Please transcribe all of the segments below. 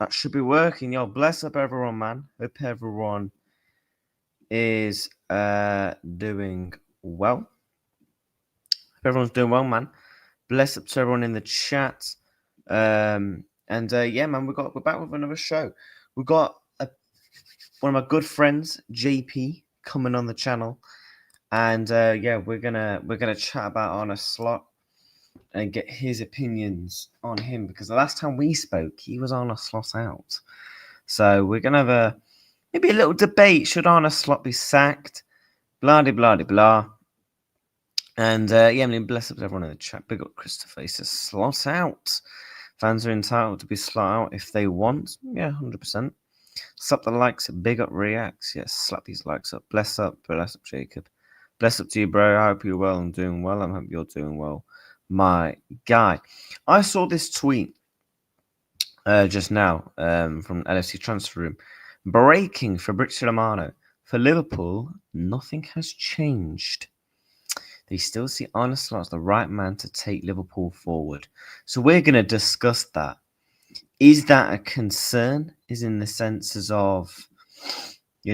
That should be working. Yo, bless up everyone, man. Hope everyone is doing well. Hope everyone's doing well, man. Bless up to everyone in the chat. Yeah, man, we're back with another show. We got one of my good friends, JP, coming on the channel, and yeah, we're gonna chat about Arne Slot and get his opinions on him, because the last time we spoke, he was Arne Slot out. So we're gonna have maybe a little debate: should Arne Slot be sacked? Blah de blah de blah. And yeah, I mean, bless up to everyone in the chat. Big up Christopher. He says Slot out. Fans are entitled to be slot out if they want. Yeah, 100%. Slap the likes. Big up reacts. Yes, slap these likes up. Bless up Jacob. Bless up to you, bro. I hope you're well and doing well. I hope you're doing well, my guy. I saw this tweet just now from LFC Transfer Room. Breaking Fabrizio Romano. For Liverpool, nothing has changed. They still see Arne Slot as the right man to take Liverpool forward. So we're going to discuss that. Is that a concern? Is in the senses of,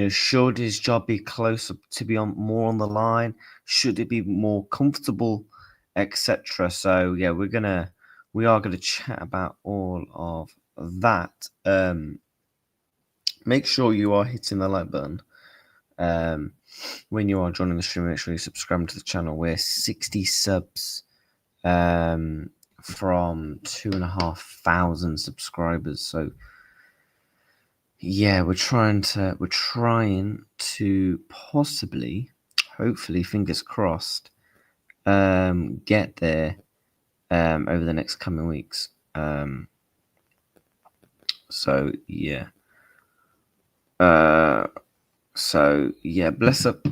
should his job be closer to be more on the line? Should it be more comfortable, etc.? So yeah, we are gonna chat about all of that. Make sure you are hitting the like button. When you are joining the stream, make sure you subscribe to the channel. We're 60 subs from 2,500 subscribers. So yeah, we're trying to possibly, hopefully, fingers crossed, get there over the next coming weeks. So yeah. Bless up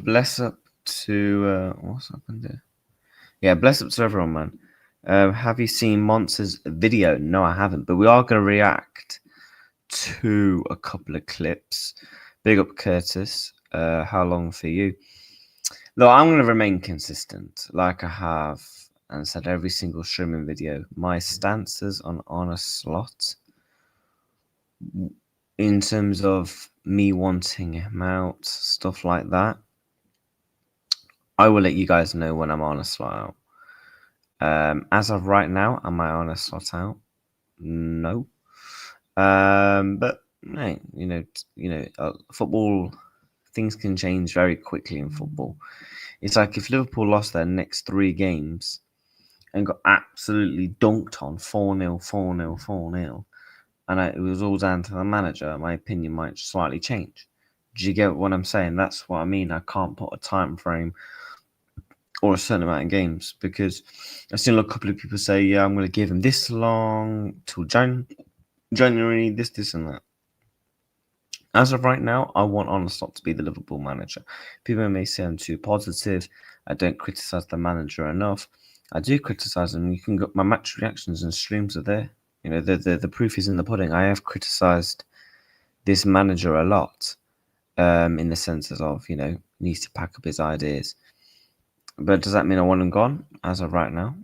to what's happened there? Yeah, bless up to everyone, man. Have you seen Monster's video? No, I haven't, but we are going to react to a couple of clips. Big up Curtis. How long for you? Look, I'm going to remain consistent, like I have and said every single streaming video. My stances on Arne Slot, in terms of me wanting him out, stuff like that, I will let you guys know when I'm Arne Slot out. As of right now, am I Arne Slot out? No. But hey, football, things can change very quickly in football. It's like if Liverpool lost their next 3 games and got absolutely dunked on 4-0, 4-0, 4-0, and it was all down to the manager, my opinion might slightly change. Do you get what I'm saying? That's what I mean. I can't put a time frame or a certain amount of games, because I've seen a couple of people say, yeah, I'm going to give him this long till January, this and that. As of right now, I want Arne Slot to be the Liverpool manager. People may say I'm too positive. I don't criticize the manager enough. I do criticize him. You can go, my match reactions and streams are there. The proof is in the pudding. I have criticized this manager a lot, in the senses of, needs to pack up his ideas. But does that mean I want him gone as of right now?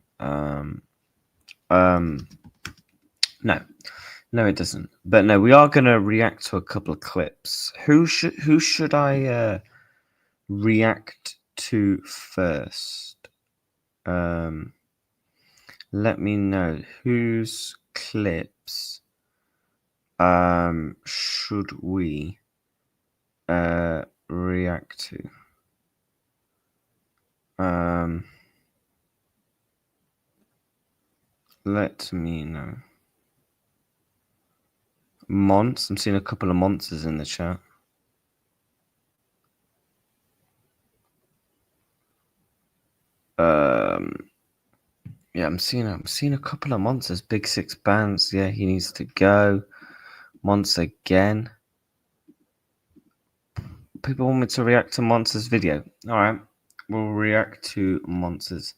No, it doesn't. But no, we are going to react to a couple of clips. Who should I react to first? Let me know whose clips should we react to. Let me know. Monts. I'm seeing a couple of monsters in the chat. Yeah, I'm seeing a couple of monsters. Big Six Bands. Yeah, he needs to go. Monts again. People want me to react to Monsters video. All right, we'll react to Monsters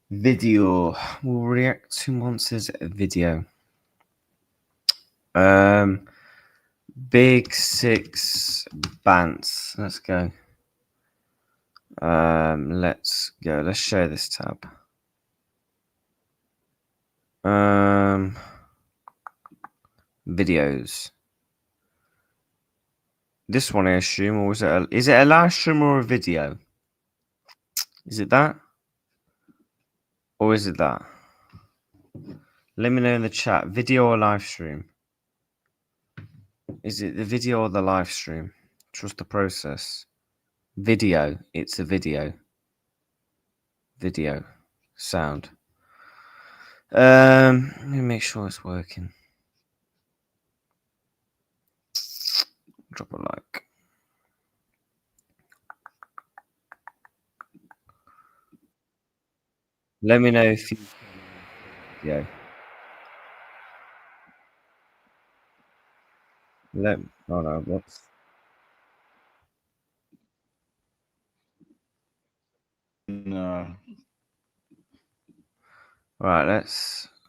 video. We'll react to Monsters video. Big Six Bands. Let's go. Let's go. Let's share this tab. Videos. This one, I assume, or is it a live stream or a video? Is it that? Or is it that? Let me know in the chat. Video or live stream? Is it the video or the live stream? Trust the process. Video. It's a video. Video. Sound. Let me make sure it's working. Drop a like. Let me know if you video. Oh no, whoops. No. Right, let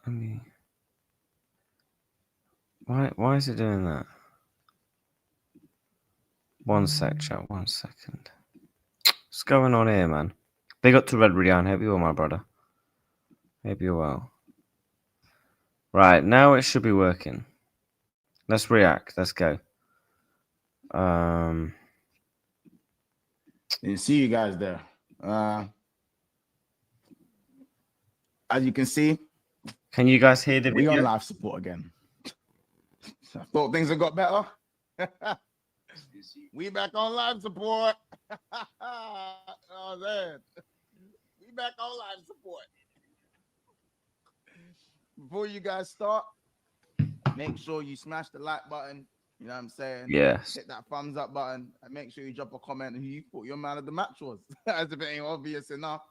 me. Why is it doing that? One sec, chat. 1 second. What's going on here, man? Big up to Red Rian. Hope you're well, my brother. Hope you're well. Right, now it should be working. Let's react. Let's go. Didn't see you guys there. As you can see, can you guys hear the video? We on live support again. I thought things have got better. We back on live support. Oh man, we back on live support. Before you guys start, make sure you smash the like button. You know what I'm saying? Yes. Hit that thumbs up button and make sure you drop a comment who you thought your man of the match was. As if it ain't obvious enough.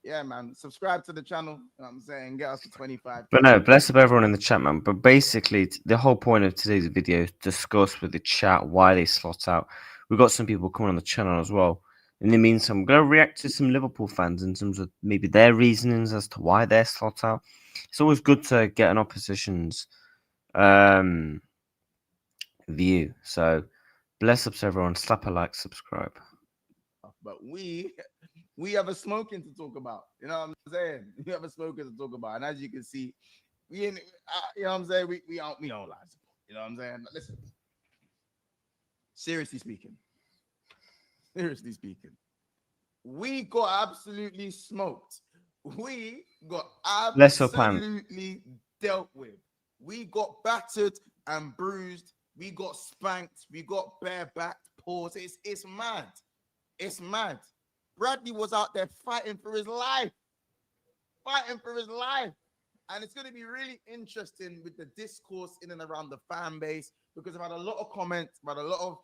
Yeah, man. Subscribe to the channel. You know what I'm saying? Get us to 25. But no, bless up everyone in the chat, man. But basically, the whole point of today's video is discuss with the chat why they slot out. We've got some people coming on the channel as well. In the meantime, I'm going to react to some Liverpool fans in terms of maybe their reasonings as to why they're slot out. It's always good to get an opposition's view. So, bless ups everyone. Slap a like, subscribe. But we have a smoking to talk about. You know what I'm saying? We have a smoking to talk about. And as you can see, you know what I'm saying? We don't lie. You know what I'm saying? But listen. Seriously speaking, we got absolutely smoked. We got absolutely dealt with. We got battered and bruised. We got spanked. We got bare-backed paws. It's mad. It's mad. Bradley was out there fighting for his life. And it's going to be really interesting with the discourse in and around the fan base, because I've had a lot of comments, but a lot of,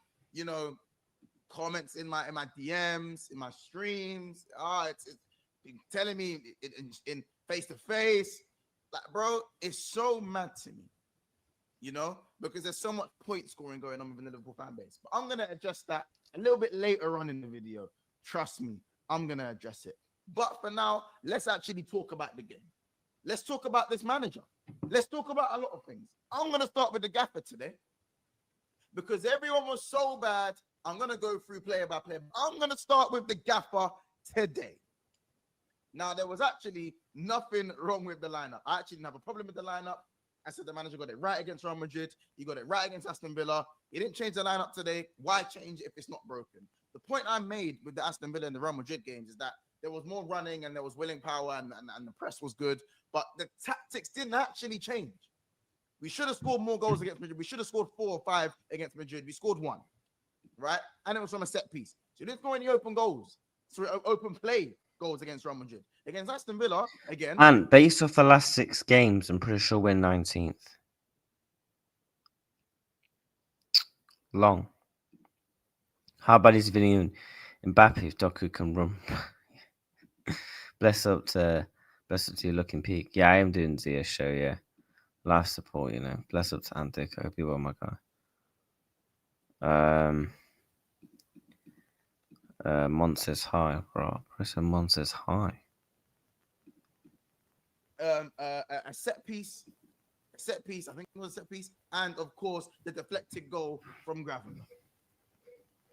comments in my DMs, in my streams. It's been telling me in face-to-face. Like, bro, it's so mad to me, because there's so much point scoring going on within the Liverpool fan base. But I'm going to adjust that a little bit later on in the video. Trust me, I'm going to address it. But for now, let's actually talk about the game. Let's talk about this manager. Let's talk about a lot of things. I'm going to start with the gaffer today, because everyone was so bad. I'm going to go through player by player. I'm going to start with the gaffer today. Now, there was actually nothing wrong with the lineup. I actually didn't have a problem with the lineup. I said the manager got it right against Real Madrid. He got it right against Aston Villa. He didn't change the lineup today. Why change it if it's not broken? The point I made with the Aston Villa and the Real Madrid games is that there was more running and there was willing power and the press was good, but the tactics didn't actually change. We should have scored more goals against Madrid. We should have scored 4 or 5 against Madrid. We scored 1, right? And it was from a set piece. So you didn't score any open goals. So open play goals against Real Madrid. Against Aston Villa, again. And based off the last 6 games, I'm pretty sure we're 19th. Long. How bad is Vinny and Mbappe if Doku can run? bless up to your looking peak. Yeah, I am doing Zia show, yeah. Life support, you know. Bless up to Antic. I hope you're well, my guy. Mon says hi, bro. Press Mon says hi. A set piece. I think it was a set piece, and of course the deflected goal from Gravenberch.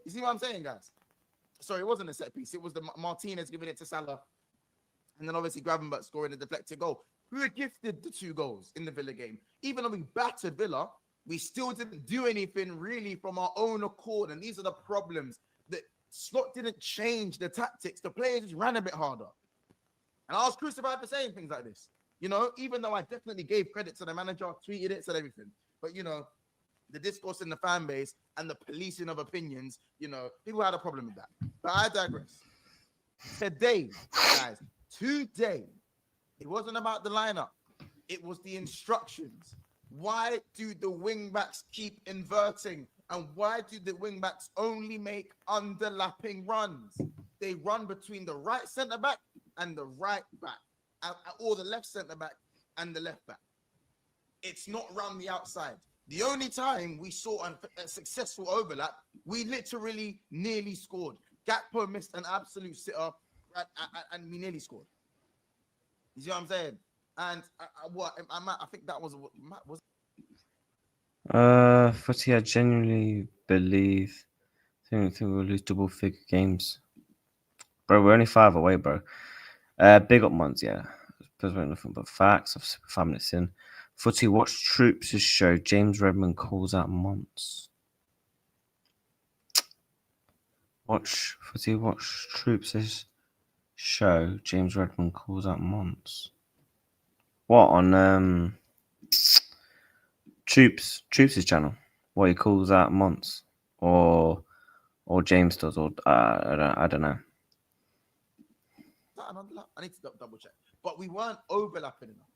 You see what I'm saying, guys? Sorry, it wasn't a set piece. It was the Martinez giving it to Salah, and then obviously Gravenberch scoring a deflected goal. We were gifted the 2 goals in the Villa game. Even though we battered Villa, we still didn't do anything really from our own accord, and these are the problems. The Slot didn't change the tactics. The players just ran a bit harder, and I was crucified for saying things like this. You know, even though I definitely gave credit to the manager, tweeted it, said everything. But, you know, the discourse in the fan base and the policing of opinions, you know, people had a problem with that. But I digress. Today, guys, it wasn't about the lineup. It was the instructions. Why do the wingbacks keep inverting? And why do the wingbacks only make underlapping runs? They run between the right centre-back and the right back. Or the left centre-back and the left back. It's not around the outside. The only time we saw a successful overlap, we literally nearly scored. Gakpo missed an absolute sitter, and we nearly scored. You see what I'm saying? And I think that was Footy, I genuinely believe. I think we'll lose double-figure games, bro. We're only 5 away, bro. Big up months, yeah. There's nothing but facts. I've 5 minutes in. Footy watch Troops' show. James Redmond calls out Monts. Watch Troops' show. James Redmond calls out Monts. What on Troops' channel? What he calls out Monts, or James does, or I don't know. I need to double check. But we weren't overlapping enough.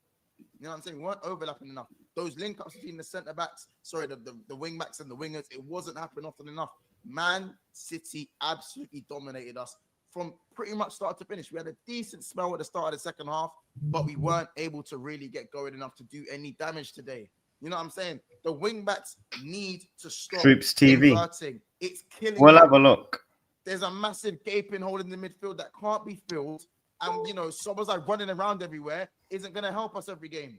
You know what I'm saying? We weren't overlapping enough. Those link-ups between the centre-backs, the wing-backs and the wingers, it wasn't happening often enough. Man City absolutely dominated us from pretty much start to finish. We had a decent spell at the start of the second half, but we weren't able to really get going enough to do any damage today. You know what I'm saying? The wing-backs need to stop Troops TV. inverting. It's killing We'll them. have a look. There's a massive gaping hole in the midfield that can't be filled. And, you know, someone's like running around everywhere isn't going to help us every game.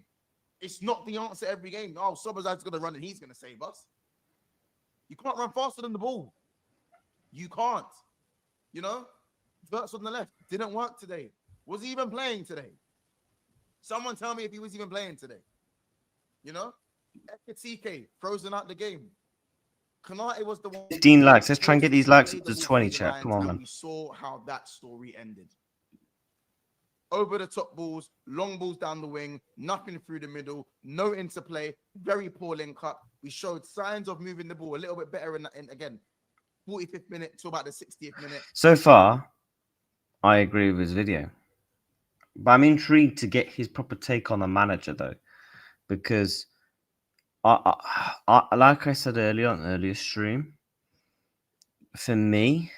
It's not the answer every game. Oh, Soboslai's going to run and he's going to save us. You can't run faster than the ball. You can't. You know? Verts on the left. Didn't work today. Was he even playing today? Someone tell me if he was even playing today. You know? Ekatike frozen out the game. Kanate was the one. 15 likes. Let's try and get these likes up to 20, chat. Come on, man. We saw how that story ended. Over the top balls, long balls down the wing, nothing through the middle, no interplay, very poor link up. We showed signs of moving the ball a little bit better in again, 45th minute to about the 60th minute. So far, I agree with his video. But I'm intrigued to get his proper take on the manager, though, because I like I said earlier on the earlier stream, for me,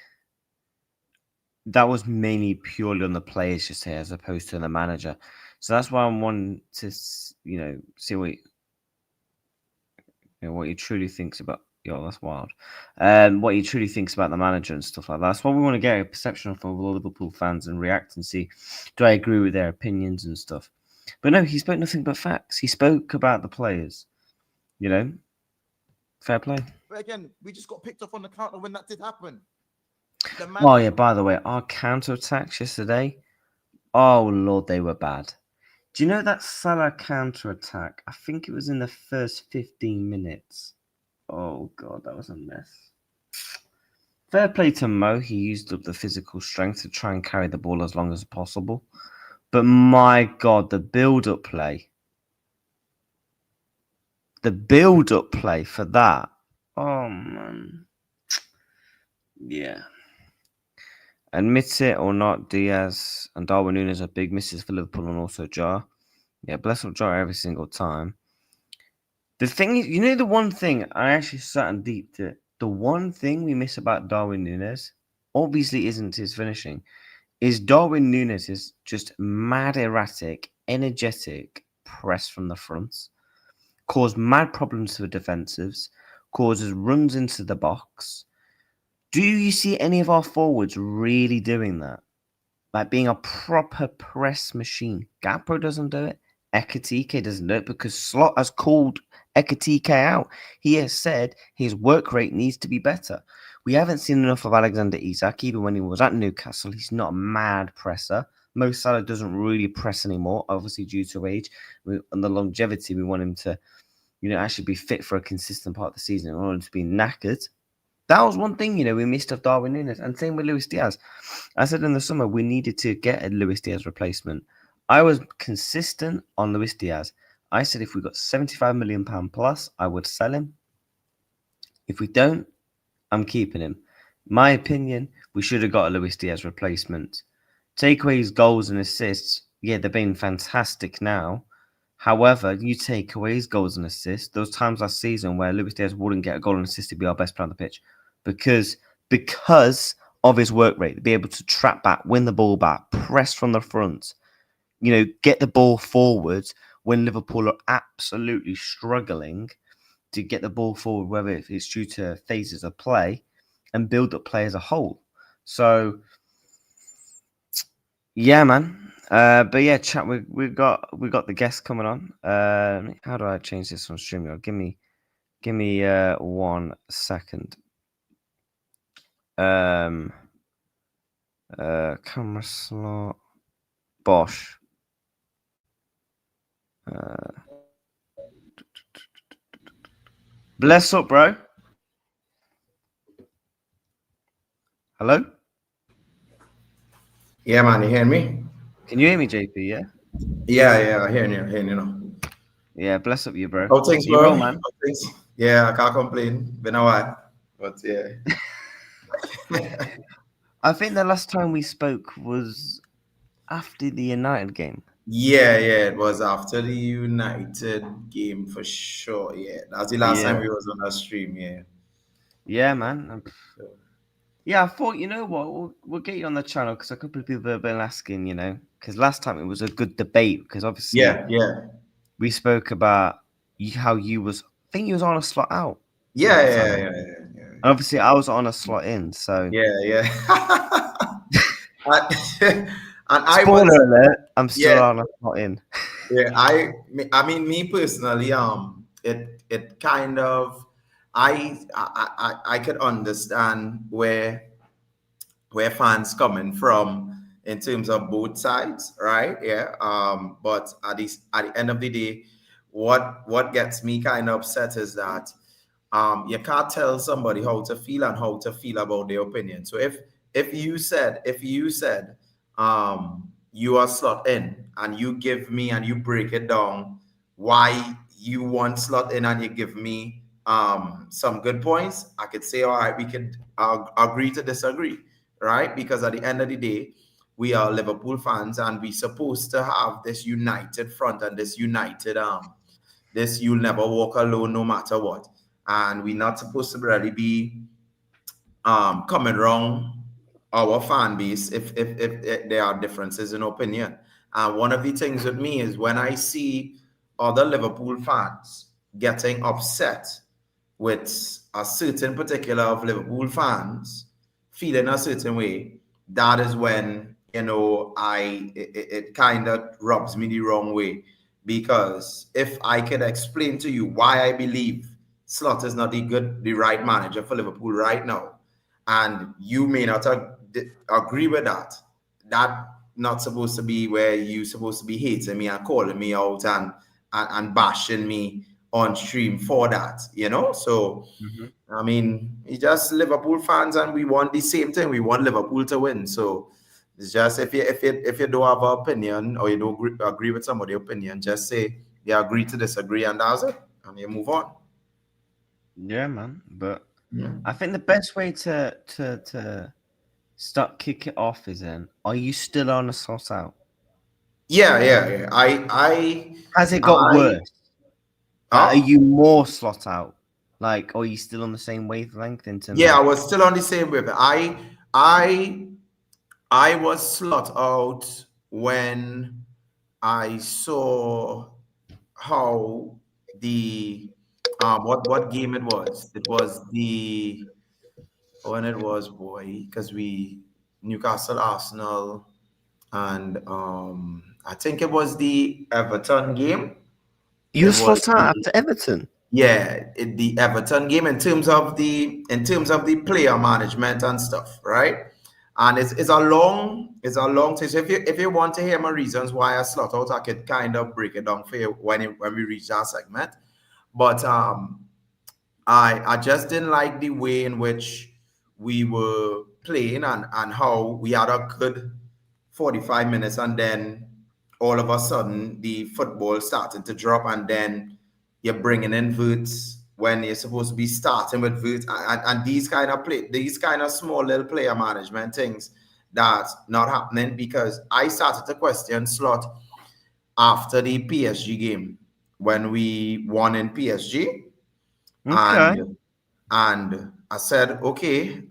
that was mainly purely on the players, just say, as opposed to the manager. So that's why I want to, see what he truly thinks about. Yo, that's wild. What he truly thinks about the manager and stuff like that. That's what we want to get a perception of all Liverpool fans and react and see, do I agree with their opinions and stuff? But no, he spoke nothing but facts. He spoke about the players. You know, fair play. But again, we just got picked off on the counter when that did happen. Oh yeah, by the way, our counter-attacks yesterday, oh Lord, they were bad. Do you know that Salah counter-attack? I think it was in the first 15 minutes. Oh God, that was a mess. fair play to Mo. He used up the physical strength to try and carry the ball as long as possible. But my God, the build-up play. The build-up play for that. Oh, man. Yeah. Admit it or not, Diaz and Darwin Núñez are big misses for Liverpool and also Jar. Yeah, bless up Jar every single time. The thing is, the one thing I actually sat and deeped it. The one thing we miss about Darwin Núñez obviously isn't his finishing. Is Darwin Núñez is just mad erratic, energetic press from the front, cause mad problems for defensives, causes runs into the box. Do you see any of our forwards really doing that? Like being a proper press machine. Gakpo doesn't do it. Ekatike doesn't do it because Slot has called Ekatike out. He has said his work rate needs to be better. We haven't seen enough of Alexander Isak. Even when he was at Newcastle, he's not a mad presser. Mo Salah doesn't really press anymore, obviously due to age. And the longevity, we want him to, actually be fit for a consistent part of the season. We want him to be knackered. That was one thing, we missed of Darwin Núñez. And same with Luis Diaz. I said in the summer we needed to get a Luis Diaz replacement. I was consistent on Luis Diaz. I said if we got £75 million plus, I would sell him. If we don't, I'm keeping him. My opinion, we should have got a Luis Diaz replacement. Take away his goals and assists. Yeah, they're being fantastic now. However, you take away his goals and assists. Those times last season where Luis Diaz wouldn't get a goal and assist to be our best player on the pitch because of his work rate, to be able to trap back, win the ball back, press from the front, get the ball forward when Liverpool are absolutely struggling to get the ball forward, whether it's due to phases of play and build up play as a whole. So, yeah, man. But yeah, chat. We got the guests coming on. How do I change this on StreamYard? Give me 1 second. Camera slot. Bosch. Bless up, bro. Hello? Yeah, man, you hear me? Can you hear me, JP? Yeah? Yeah, I hear you now. Yeah, bless up you, bro. How things, You bro? well, man? How things? Yeah, I can't complain. Been a while, but yeah. I think the last time we spoke was after the United game. Yeah, it was after the United game for sure. Yeah, that's the last time we was on a stream. Yeah. Yeah, man. Yeah, I thought, you know what, we'll get you on the channel because a couple of people have been asking, because last time it was a good debate because obviously Yeah. we spoke about how you was, I think you was on a slot out. Yeah. And obviously I was on a slot in, so. Yeah. and Spoiler alert, I'm still on a slot in. Yeah, I mean, me personally, it kind of, I could understand where fans coming from in terms of both sides, right? Yeah. But at the end of the day, what gets me kind of upset is that you can't tell somebody how to feel and how to feel about their opinion. So if you said you are slot in and you give me and you break it down why you want slot in and you give me some good points, I could say, all right, we could agree to disagree, right? Because at the end of the day, we are Liverpool fans and we're supposed to have this united front and this united this you'll never walk alone no matter what. And we're not supposed to really be coming wrong our fan base if there are differences in opinion. And one of the things with me is when I see other Liverpool fans getting upset with a certain particular of Liverpool fans feeling a certain way, that is when it kind of rubs me the wrong way. Because if I could explain to you why I believe Slot is not the right manager for Liverpool right now, and you may not agree with that not supposed to be where you supposed to be hating me and calling me out and bashing me on stream for that, you know. So Mhm. I mean, we just Liverpool fans, and we want the same thing. We want Liverpool to win. So it's just if you don't have an opinion, or you don't agree with somebody's opinion, just say you agree to disagree, and that's it, and you move on. Yeah, man. But Yeah. I think the best way to start kick it off is then, are you still on a sort out? Yeah. Has it got I, worse? Like, are huh? you more slot out? Like, or are you still on the same wavelength in terms Yeah, I of? was still on the same wave. I, I was slot out when I saw how the what game it was. It was the when it was boy, because we Newcastle Arsenal, and I think it was the Everton game. You It was slot out the after Everton. the Everton game, in terms of the player management and stuff, right? And it's a long thing. So if you want to hear my reasons why I slot out, I could kind of break it down for you when we reach that segment. But I just didn't like the way in which we were playing, and how we had a good 45 minutes, and then all of a sudden the football started to drop, and then you're bringing in Verts when you're supposed to be starting with Verts, and these kind of small little player management things that's not happening, because I started to question Slot after the PSG game when we won in PSG, Okay. and I said, okay,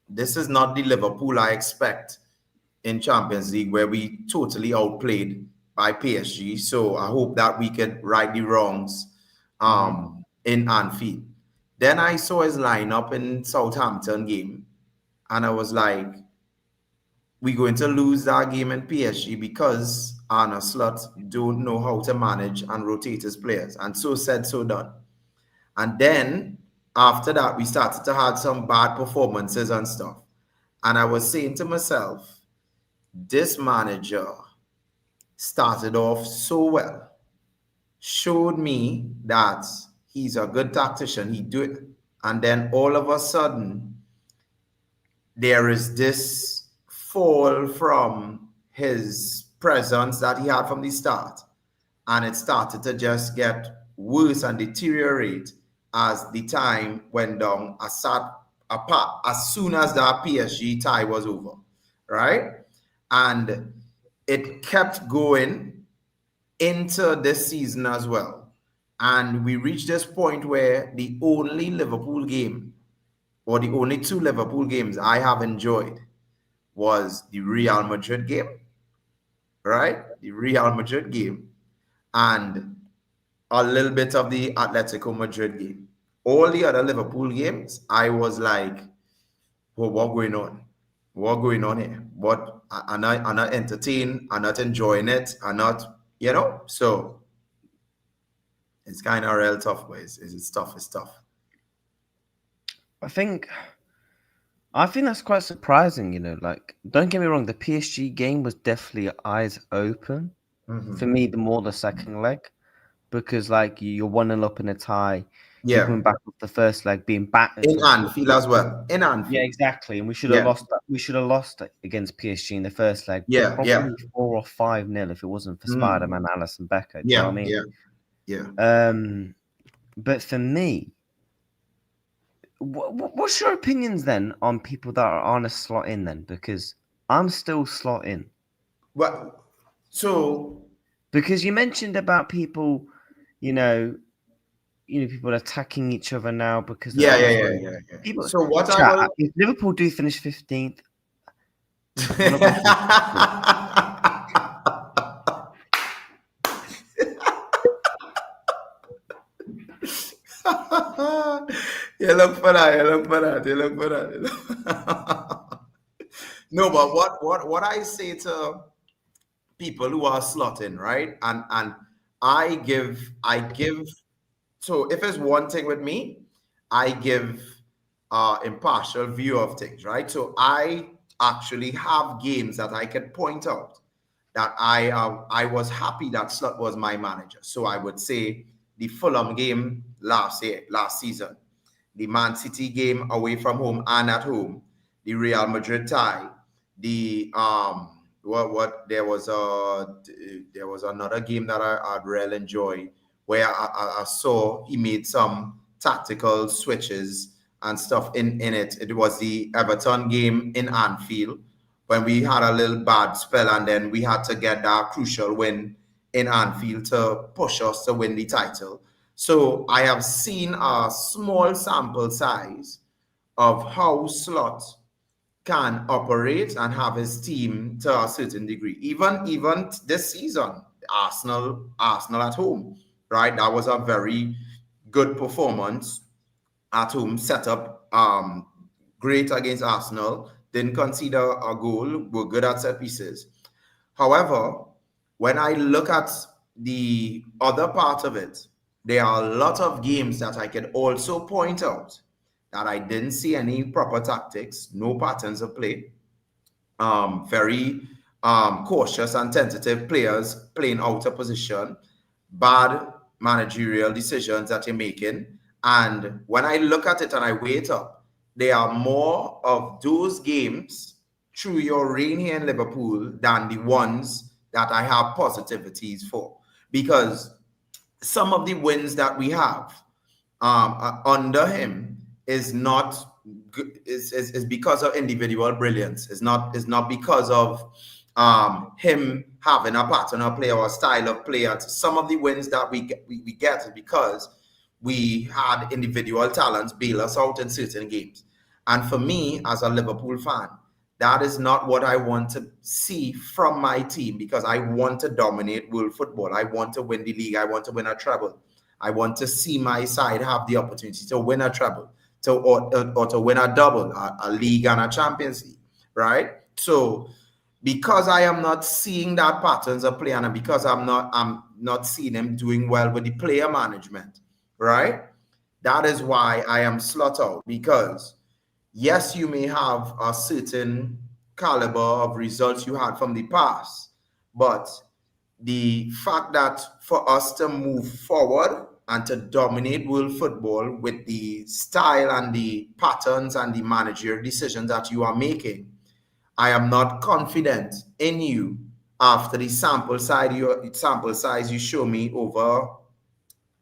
this is not the Liverpool I expect in Champions League, where we totally outplayed by PSG. So I hope that we could right the wrongs Mm-hmm. in Anfield. Then I saw his lineup in Southampton game, and I was like, we're going to lose that game in PSG because Arne Slot don't know how to manage and rotate his players. And so said, so done. And then after that, we started to have some bad performances and stuff. And I was saying to myself, this manager started off so well, showed me that he's a good tactician. He do it. And then all of a sudden, there is this fall from his presence that he had from the start, and it started to just get worse and deteriorate as the time went down, as soon as that PSG tie was over, right? And it kept going into this season as well. And we reached this point where the only Liverpool game, or the only two Liverpool games I have enjoyed, was the Real Madrid game, right? The Real Madrid game, and a little bit of the Atletico Madrid game. All the other Liverpool games, I was like, well, what going on? What going on here? What I'm not entertained, I'm not enjoying it, I'm not, you know? So it's kind of real tough, but it's tough, it's tough. I think that's quite surprising. Like, don't get me wrong, the PSG game was definitely eyes open for me. The more the second leg, because like you're 1-0 up in a tie, you're Yeah. coming back off the first leg being battered. In Anfield as well. In Yeah, Anfield. exactly. And we should have Yeah. lost that. We should have lost against PSG in the first leg, Yeah. Yeah. probably 4 or 5-0 if it wasn't for Spider-Man, Alisson Becker. Do you know what I mean? Yeah. Yeah. But for me, what's your opinions then on people that are on a slot in then? Because I'm still slot in. Well, so Because you mentioned about people, you know, people attacking each other now because they're yeah, on a yeah, slot. yeah, yeah, yeah. People, So what I chat, will if Liverpool do finish 15th, we're not going to finish 15th. you look for that, you look for that, you look for that. You look- No, but what I say to people who are slotting, right? And I give so if it's one thing with me, I give impartial view of things, right? So I actually have games that I could point out that I was happy that Slot was my manager. So I would say the Fulham game last season, the Man City game away from home and at home, the Real Madrid tie, the what there was another game that I'd really enjoy where I saw he made some tactical switches and stuff in it. It was the Everton game in Anfield when we had a little bad spell and then we had to get that crucial win in Anfield to push us to win the title. So I have seen a small sample size of how Slot can operate and have his team to a certain degree. Even this season, Arsenal at home, right? That was a very good performance at home. Set up great against Arsenal. Didn't concede a goal. Were good at set pieces. However, when I look at the other part of it, there are a lot of games that I could also point out that I didn't see any proper tactics, no patterns of play, very cautious and tentative players playing out of position, bad managerial decisions that you're making. And when I look at it and I weigh it up, there are more of those games through your reign here in Liverpool than the ones that I have positivities for. Because some of the wins that we have under him is not is because of individual brilliance. It's not because of him having a pattern of play or a style of play. Some of the wins that we get is because we had individual talents bail us out in certain games. And for me, as a Liverpool fan, that is not what I want to see from my team, because I want to dominate world football. I want to win the league. I want to win a treble. I want to see my side have the opportunity to win a treble, or to win a double, a league and a Champions League, right? So because I am not seeing that patterns of play, and because I'm not seeing them doing well with the player management, right? That is why I am slaughtered, because yes, you may have a certain caliber of results you had from the past, but the fact that for us to move forward and to dominate world football with the style and the patterns and the managerial decisions that you are making, I am not confident in you after the sample size you show me over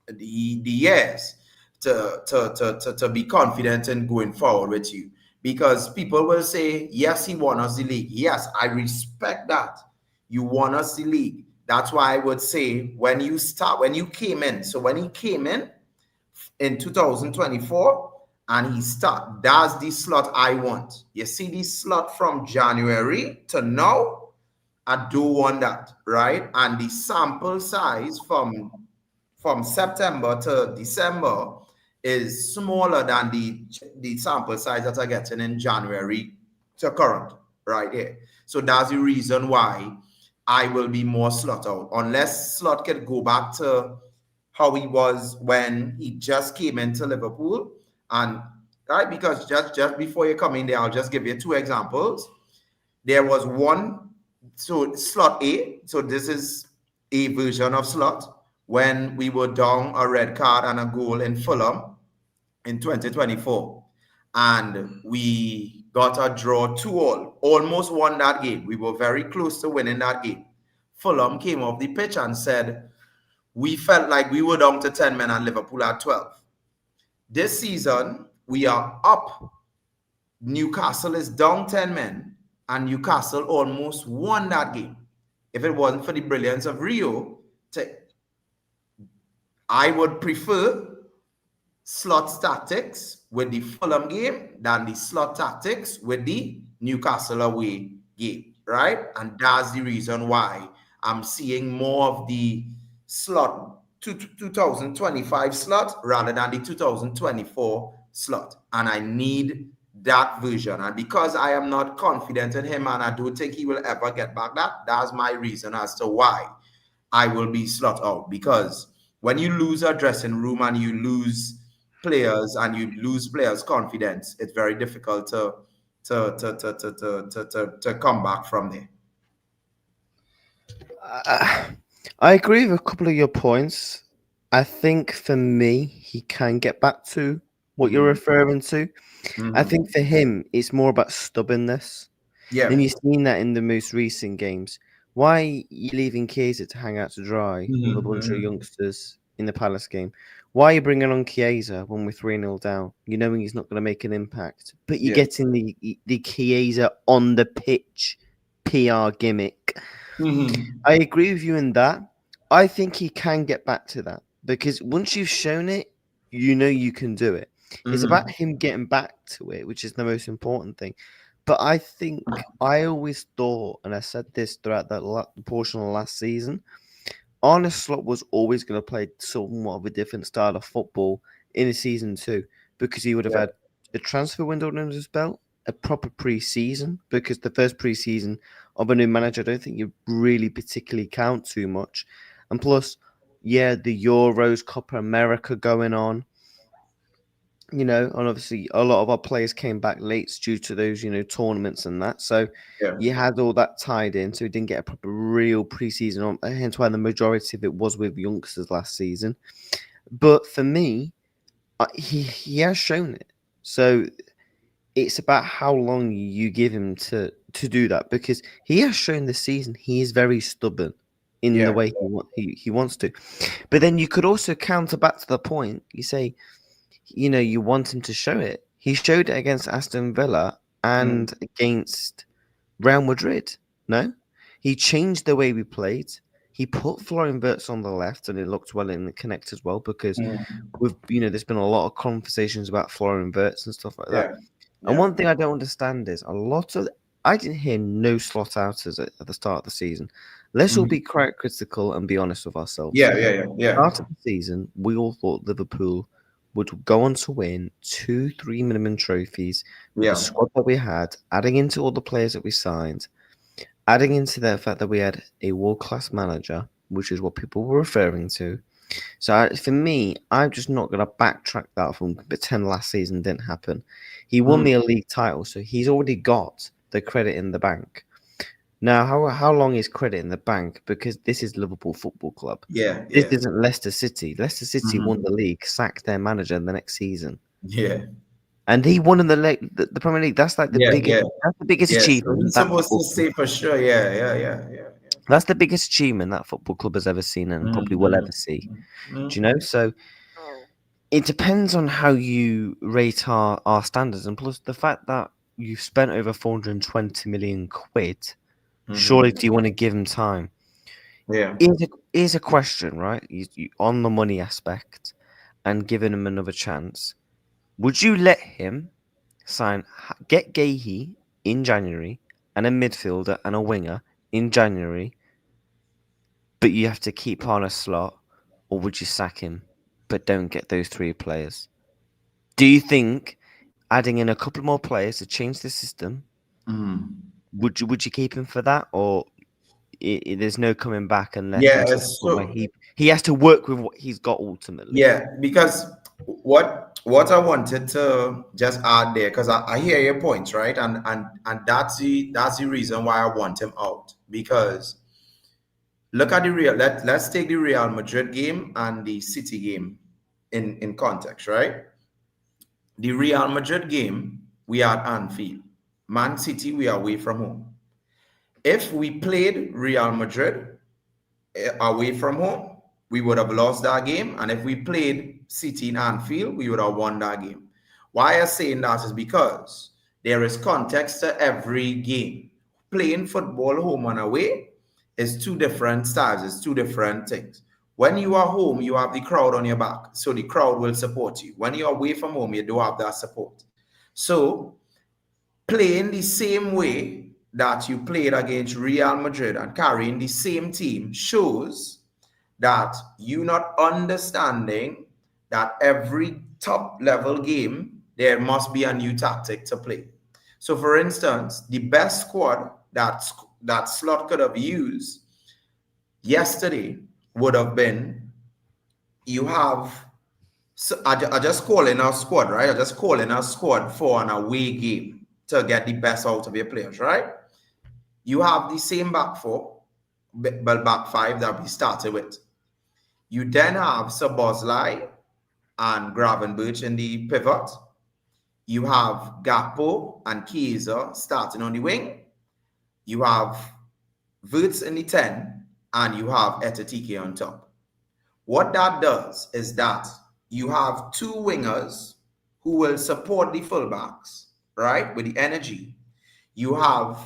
the years to be confident in going forward with you. Because people will say, yes, he won us the league. Yes, I respect that. You won us the league. That's why I would say when he came in 2024 and he that's the slot I want. You see this slot from January to now, I do want that, right? And the sample size from September to December is smaller than the sample size that I getting in January to current, right here. So that's the reason why I will be more slot out. Unless Slot can go back to how he was when he just came into Liverpool. And right, because just before you come in there, I'll just give you two examples. There was one, so Slot A, so this is a version of Slot, when we were down a red card and a goal in Fulham in 2024. And we got a draw 2-2, almost won that game. We were very close to winning that game. Fulham came off the pitch and said, we felt like we were down to 10 men and Liverpool at 12. This season, we are up. Newcastle is down 10 men, and Newcastle almost won that game. If it wasn't for the brilliance of Rio, I would prefer Slot tactics with the Fulham game than the Slot tactics with the Newcastle away game, right? And that's the reason why I'm seeing more of the Slot 2025 Slot rather than the 2024 Slot. And I need that version. And because I am not confident in him and I don't think he will ever get back, that's my reason as to why I will be Slot out. Because when you lose a dressing room and you lose players and you lose players' confidence, it's very difficult to come back from there. I agree with a couple of your points, I think for me, he can get back to what you're Mhm. referring to. I Mhm. think for him, it's more about stubbornness. And Yeah. you've seen that in the most recent games. Why are you leaving Chiesa to hang out to dry with a Mhm. bunch of Mhm. youngsters in the Palace game? Why are you bringing on Chiesa when we're 3-0 down? You knowing he's not going to make an impact, but you're Yeah. getting the Chiesa on the pitch PR gimmick. Mhm. I agree with you in that. I think he can get back to that because once you've shown it, you know you can do it. It's about Mhm. him getting back to it, which is the most important thing. But I think I always thought, and I said this throughout the portion of last season, Arne Slot was always going to play somewhat of a different style of football in a season two because he would have Yeah. had a transfer window under his belt, a proper pre-season, because the first pre-season of a new manager, I don't think you really particularly count too much. And plus, yeah, the Euros, Copa America going on, and obviously a lot of our players came back late due to those, tournaments and that. So Yeah. you had all that tied in, so we didn't get a proper real preseason on. Hence why the majority of it was with youngsters last season. But for me, he has shown it. So it's about how long you give him to do that because he has shown this season he is very stubborn in the Yeah. way he wants to. But then you could also counter back to the point. You say, you want him to show it. He showed it against Aston Villa Mm. and against Real Madrid. No, he changed the way we played. He put Florian Wirtz on the left, and it looked well in the connect as well because Mm. there's been a lot of conversations about Florian Wirtz and stuff like that. Yeah. And Yeah. one thing I don't understand is I didn't hear no slot outers at the start of the season. Let's all Mhm. be quite critical and be honest with ourselves. Yeah. Yeah. Yeah. Yeah. Start of the season, we all thought Liverpool would go on to win 2, 3 minimum trophies with the Yeah. squad that we had, adding into all the players that we signed, adding into the fact that we had a world class manager, which is what people were referring to. So for me, I'm just not going to backtrack that from pretend last season didn't happen. He won Mm. me a league title, so he's already got the credit in the bank. Now, how long is credit in the bank? Because this is Liverpool Football Club. Yeah. This Yeah. isn't Leicester City. Leicester City won Mhm. the league, sacked their manager in the next season, Yeah. and he won in the Premier League. That's like the Yeah. biggest. Yeah. That's the biggest Yeah. So achievement he's that supposed to football. say for sure. Yeah. Yeah. Yeah. Yeah. That's the biggest achievement that football club has ever seen and Yeah. probably will ever see. Do you Mm. know? So it depends on how you rate our standards, and plus the fact that you've spent over 420 million quid. Surely, Mhm. do you want to give him time? Yeah. Here's a question, right? On the money aspect and giving him another chance. Would you let him get Gahey in January and a midfielder and a winger in January, but you have to keep on a slot, or would you sack him but don't get those three players? Do you think adding in a couple more players to change the system, Mm. would you keep him for that, or there's no coming back unless Yeah. until the point where So he has to work with what he's got ultimately? yeah, because what I wanted to just add there, because I hear your points, right? And that's the reason why I want him out. Because look at the real let's take the Real Madrid game and the City game in context, right? The Real Madrid game, we are at Anfield. Man City, we are away from home. If we played Real Madrid away from home, we would have lost that game. And if we played City in Anfield, we would have won that game. Why I'm saying that is because there is context to every game. Playing football home and away is two different styles, it's two different things. When you are home, you have the crowd on your back, so the crowd will support you. When you're away from home, you don't have that support. So playing the same way that you played against Real Madrid and carrying the same team shows that you not understanding that every top level game there must be a new tactic to play. So for instance, the best squad that Slot could have used yesterday would have been, you have, so I just call in our squad, right? I just call in our squad for an away game to get the best out of your players, right? You have the same back four, back five that we started with. You then have Sabozlai and Gravenberch in the pivot. You have Gakpo and Chiesa starting on the wing. You have Wirtz in the 10, and you have Etatike on top. What that does is that you have two wingers who will support the fullbacks, right, with the energy. You have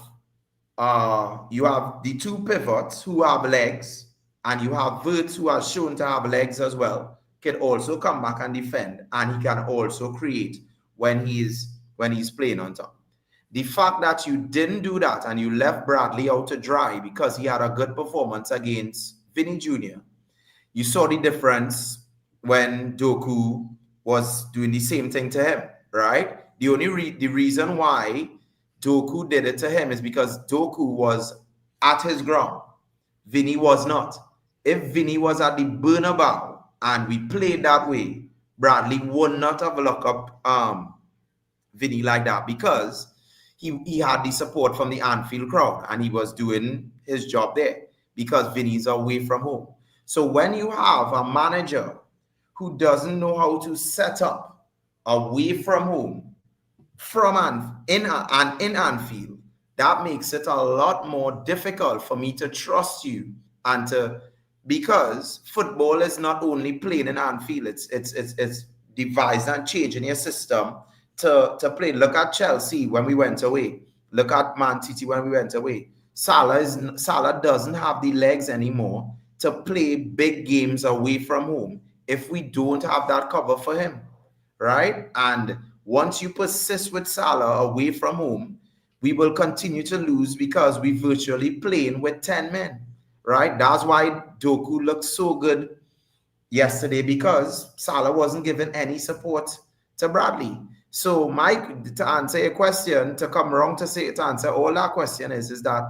the two pivots who have legs, and you have Wirtz who has shown to have legs as well. Can also come back and defend, and he can also create when he's playing on top. The fact that you didn't do that and you left Bradley out to dry because he had a good performance against Vinny Jr., you saw the difference when Doku was doing the same thing to him, right? The reason why Doku did it to him is because Doku was at his ground. Vinny was not. If Vinny was at the Bernabeu and we played that way, Bradley would not have locked up Vinny like that, because he had the support from the Anfield crowd and he was doing his job there because Vinny's away from home. So when you have a manager who doesn't know how to set up away from home, in Anfield, that makes it a lot more difficult for me to trust you because football is not only playing in Anfield, it's devised and changing your system to play. Look at Chelsea when we went away. Look at Man City when we went away. Salah doesn't have the legs anymore to play big games away from home if we don't have that cover for him, right? And once you persist with Salah away from home, we will continue to lose because we virtually playing with 10 men, right? That's why Doku looked so good yesterday, because Salah wasn't given any support to Bradley. So, Mike, to answer your question, to answer all that question is that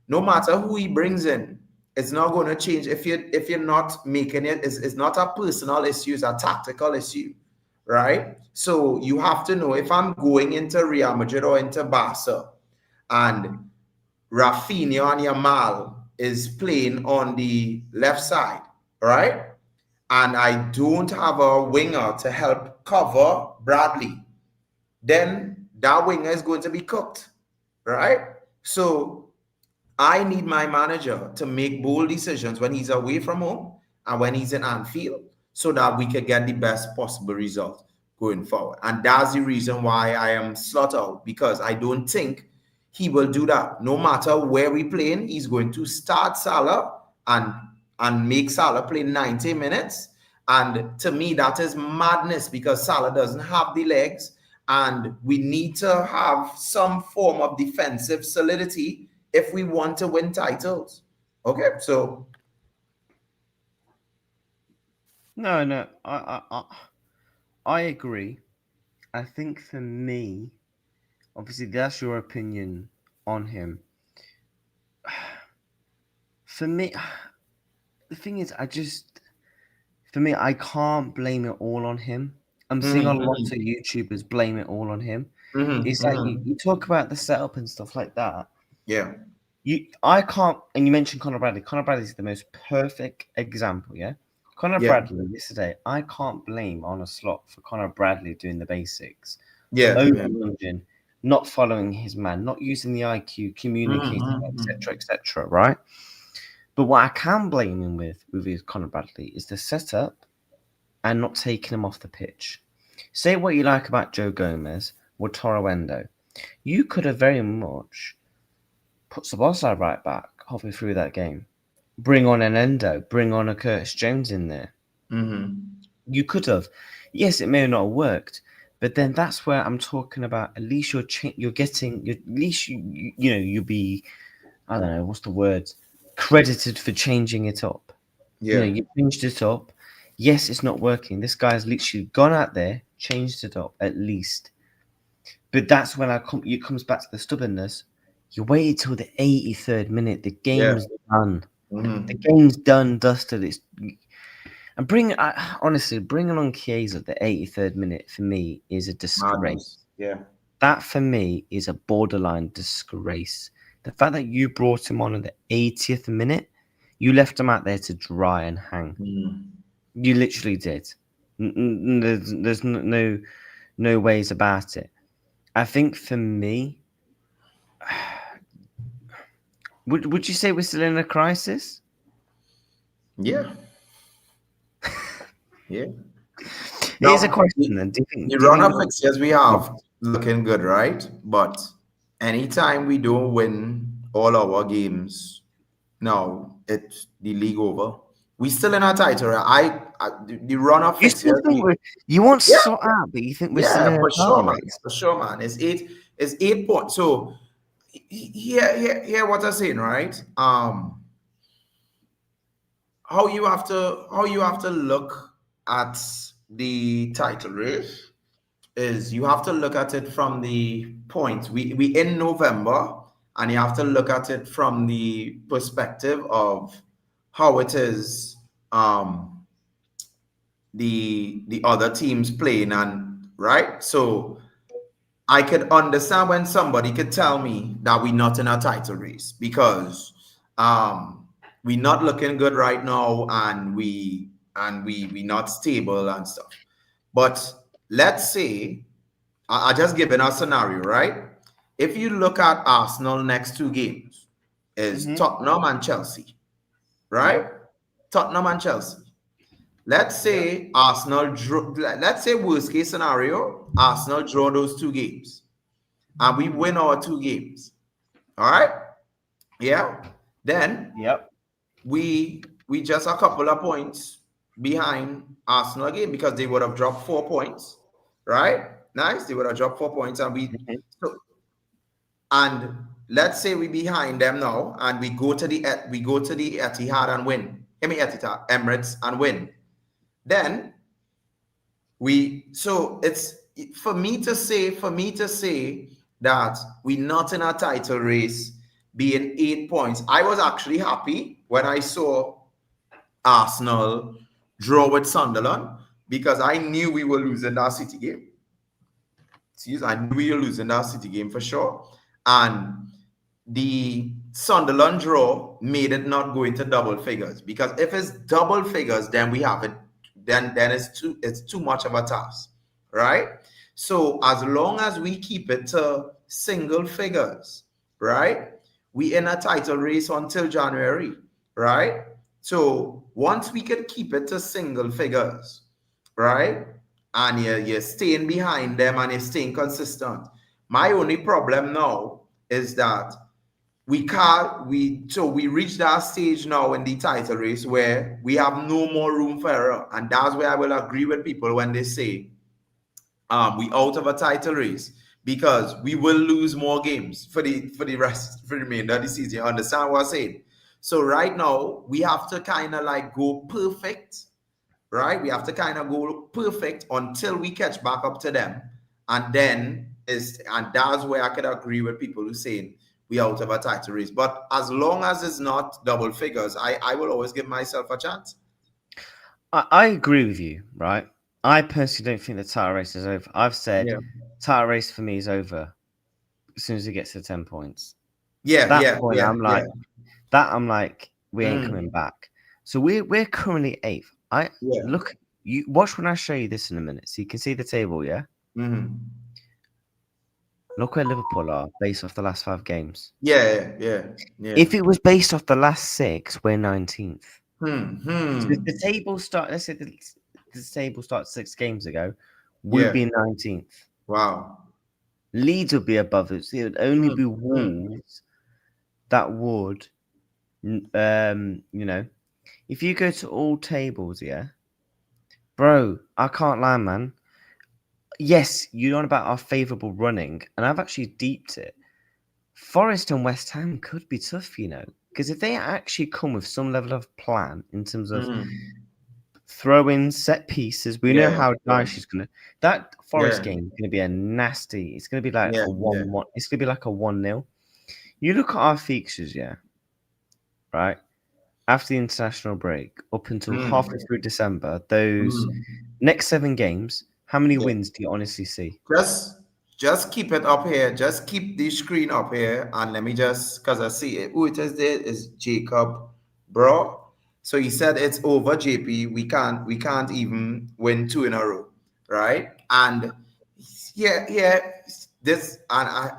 no matter who he brings in, it's not going to change if you're not making it. It's not a personal issue, it's a tactical issue, right? So you have to know, if I'm going into Real Madrid or into Barca and Rafinha and Yamal is playing on the left side, right? And I don't have a winger to help cover Bradley, then that winger is going to be cooked, right? So I need my manager to make bold decisions when he's away from home and when he's in Anfield, so that we can get the best possible result going forward. And that's the reason why I am slot out, because I don't think he will do that. No matter where we playing, he's going to start Salah and make Salah play 90 minutes. And to me, that is madness, because Salah doesn't have the legs, and we need to have some form of defensive solidity if we want to win titles. Okay, so No, I agree. I think for me, obviously that's your opinion on him. For me, the thing is, I can't blame it all on him. I'm seeing a lot of YouTubers blame it all on him. It's like you talk about the setup and stuff like that. yeah. I can't, and you mentioned Conor Bradley. Conor Bradley is the most perfect example, yeah? Conor Bradley yesterday, I can't blame on a slot for Conor Bradley doing the basics. Overlunging, not following his man, not using the IQ, communicating, etc., right? But what I can blame him with his Conor Bradley is the setup and not taking him off the pitch. Say what you like about Joe Gomez or Torrendo. You could have very much put Szoboszlai right back halfway through that game. Bring on an Endo, bring on a Curtis Jones in there. You could have. Yes, it may not have worked, but then that's where I'm talking about. At least you'll be, I don't know, what's the word, credited for changing it up. Yeah. You changed it up. Yes, it's not working. This guy's literally gone out there, changed it up at least. But that's when it comes back to the stubbornness. You waited till the 83rd minute. The game's done. The game's done, dusted. Honestly, bringing on Chiesa at the 83rd minute for me is a disgrace. Yeah. That for me is a borderline disgrace. The fact that you brought him on at the 80th minute, you left him out there to dry and hang. You literally did. There's no ways about it. I think for me, would you say we're still in a crisis? Yeah, yeah. Here's a Now, question then. Do you think? the Do you run think? of fixtures we have looking good, right? But anytime we don't win all our games, now it's the league over. We still in our title. Right? The run of You still fixtures. think you want to Yeah, sort out, but you think we're still yeah, in a for title sure, man. race? For sure, man. It's 8 points. So here what I'm saying, right? How you have to look at the title race is you have to look at it from the point we in November, and you have to look at it from the perspective of how it is the other teams playing, and right. So I could understand when somebody could tell me that we're not in a title race because we're not looking good right now, and we not stable and stuff. But let's say I just given a scenario, right? If you look at Arsenal next two games is Mm-hmm. Tottenham and Chelsea, right? Yep. Tottenham and Chelsea. Let's Yep. say Arsenal draw. Let's say worst case scenario, Arsenal draw those two games and we win our two games. All right. Yeah. Then Yep. we just a couple of points behind Arsenal again because they would have dropped 4 points. Right? Nice. They would have dropped 4 points, and Mhm. so and let's say we behind them now, and we go to the Etihad and win. I mean Etihad, Emirates and win. Then it's for me to say that we're not in a title race being 8 points. I was actually happy when I saw Arsenal draw with Sunderland because I knew we were losing that City game. Excuse, I knew we were losing that City game for sure. And the Sunderland draw made it not go into double figures, because if it's double figures, then we have it. Then it's too much of a task, right? So as long as we keep it to single figures, right? We in a title race until January, right? So once we can keep it to single figures, right? And you're staying behind them and you're staying consistent. My only problem now is that we can't we reach that stage now in the title race where we have no more room for error. And that's where I will agree with people when they say we out of a title race, because we will lose more games for the remainder of the season. You understand what I'm saying? So right now we have to kind of like go perfect, right? We have to kind of go perfect until we catch back up to them. And that's where I could agree with people who saying we out of a title race. But as long as it's not double figures, I will always give myself a chance. I agree with you, right? I personally don't think the title race is over. I've said Yeah. title race for me is over as soon as it gets to 10 points. Yeah, That yeah, point, yeah, yeah. I'm like, we ain't coming back. So we're currently eighth. Yeah. Look, you watch when I show you this in a minute, so you can see the table. Yeah, Mm-hmm. look where Liverpool are based off the last 5 games. Yeah, yeah, yeah. If it was based off the last 6, we're 19th. So if Hmm. the table start, let's say the table starts 6 games ago, we'd Yeah. be 19th. Wow. Leeds would be above us. It would only be Wolves that would, if you go to all tables, yeah, bro, I can't lie, man. Yes, you're on about our favourable running, and I've actually deeped it. Forest and West Ham could be tough, because if they actually come with some level of plan in terms of throw-in set pieces, we know Yeah, how yeah, Dyche is gonna. That Forest yeah, game is gonna be a nasty. It's gonna be like yeah, a yeah. 1-1. It's gonna be like a 1-0. You look at our fixtures, yeah, right? After the international break, up until halfway through December, those next 7 games, how many Yeah. wins do you honestly see? Just keep it up here. Just keep the screen up here, and let me just, because I see it. Who it is there is Jacob, bro. So he said it's over, JP. We can't even win two in a row, right? And yeah, this and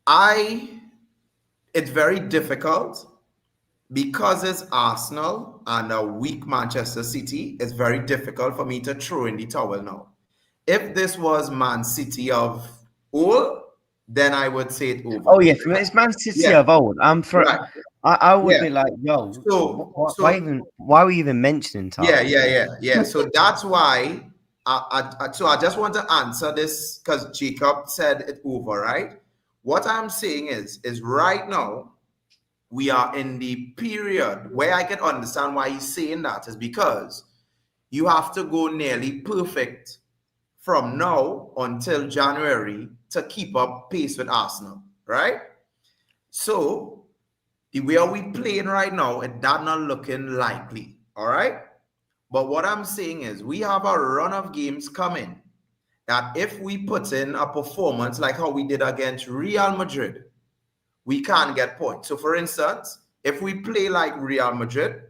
I it's very difficult because it's Arsenal and a weak Manchester City. It's very difficult for me to throw in the towel now. If this was Man City of old, then I would say it over. Oh yeah, for me, it's Man City Yeah, of old. right. I would Yeah. be like, yo, So why were you even mentioning yeah, titles? yeah. So that's why so I just want to answer this because Jacob said it over, right? What I'm saying is right now we are in the period where I can understand why he's saying that is because you have to go nearly perfect from now until January to keep up pace with Arsenal, right? So the way we playing right now, it that not looking likely, all right? But what I'm saying is we have a run of games coming that if we put in a performance like how we did against Real Madrid, we can't get points. So for instance, if we play like Real Madrid,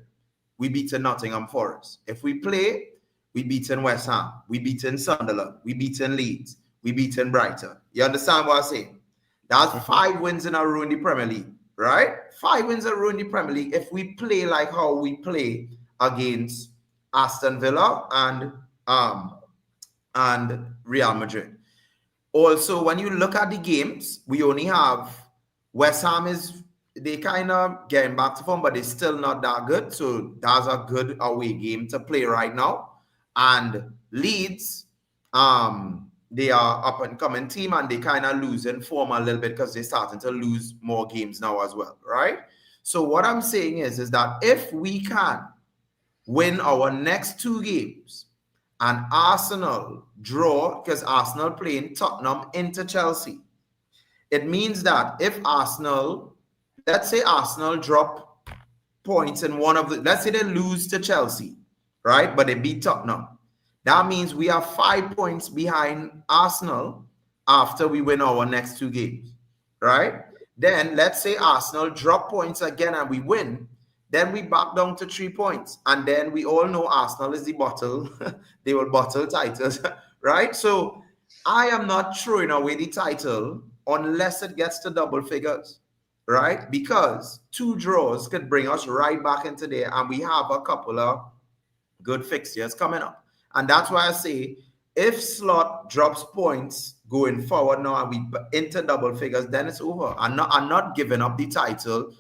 we beaten Nottingham Forest. If we play, we beaten West Ham, we beaten Sunderland, we beaten Leeds, we beaten Brighton. You understand what I'm saying? That's 5 wins in a row in the Premier League, right? 5 wins in a row in the Premier League. If we play like how we play against Aston Villa and Real Madrid. Also, when you look at the games, we only have West Ham is they kind of getting back to form, but they're still not that good. So that's a good away game to play right now. And Leeds, they are up and coming team, and they kind of losing form a little bit because they're starting to lose more games now as well, right? So what I'm saying is that if we can win our next 2 games and Arsenal draw, because Arsenal playing Tottenham into Chelsea, it means that if Arsenal, let's say Arsenal drop points in one of the, let's say they lose to Chelsea, right? But they beat Tottenham. That means we are 5 points behind Arsenal after we win our next 2 games, right? Then let's say Arsenal drop points again and we win. Then we back down to 3 points. And then we all know Arsenal is the bottle. They will bottle titles, right? So I am not throwing away the title unless it gets to double figures, right? Because 2 draws could bring us right back into there. And we have a couple of good fixtures coming up. And that's why I say if Slot drops points going forward now and we enter double figures, then it's over. I'm not giving up the title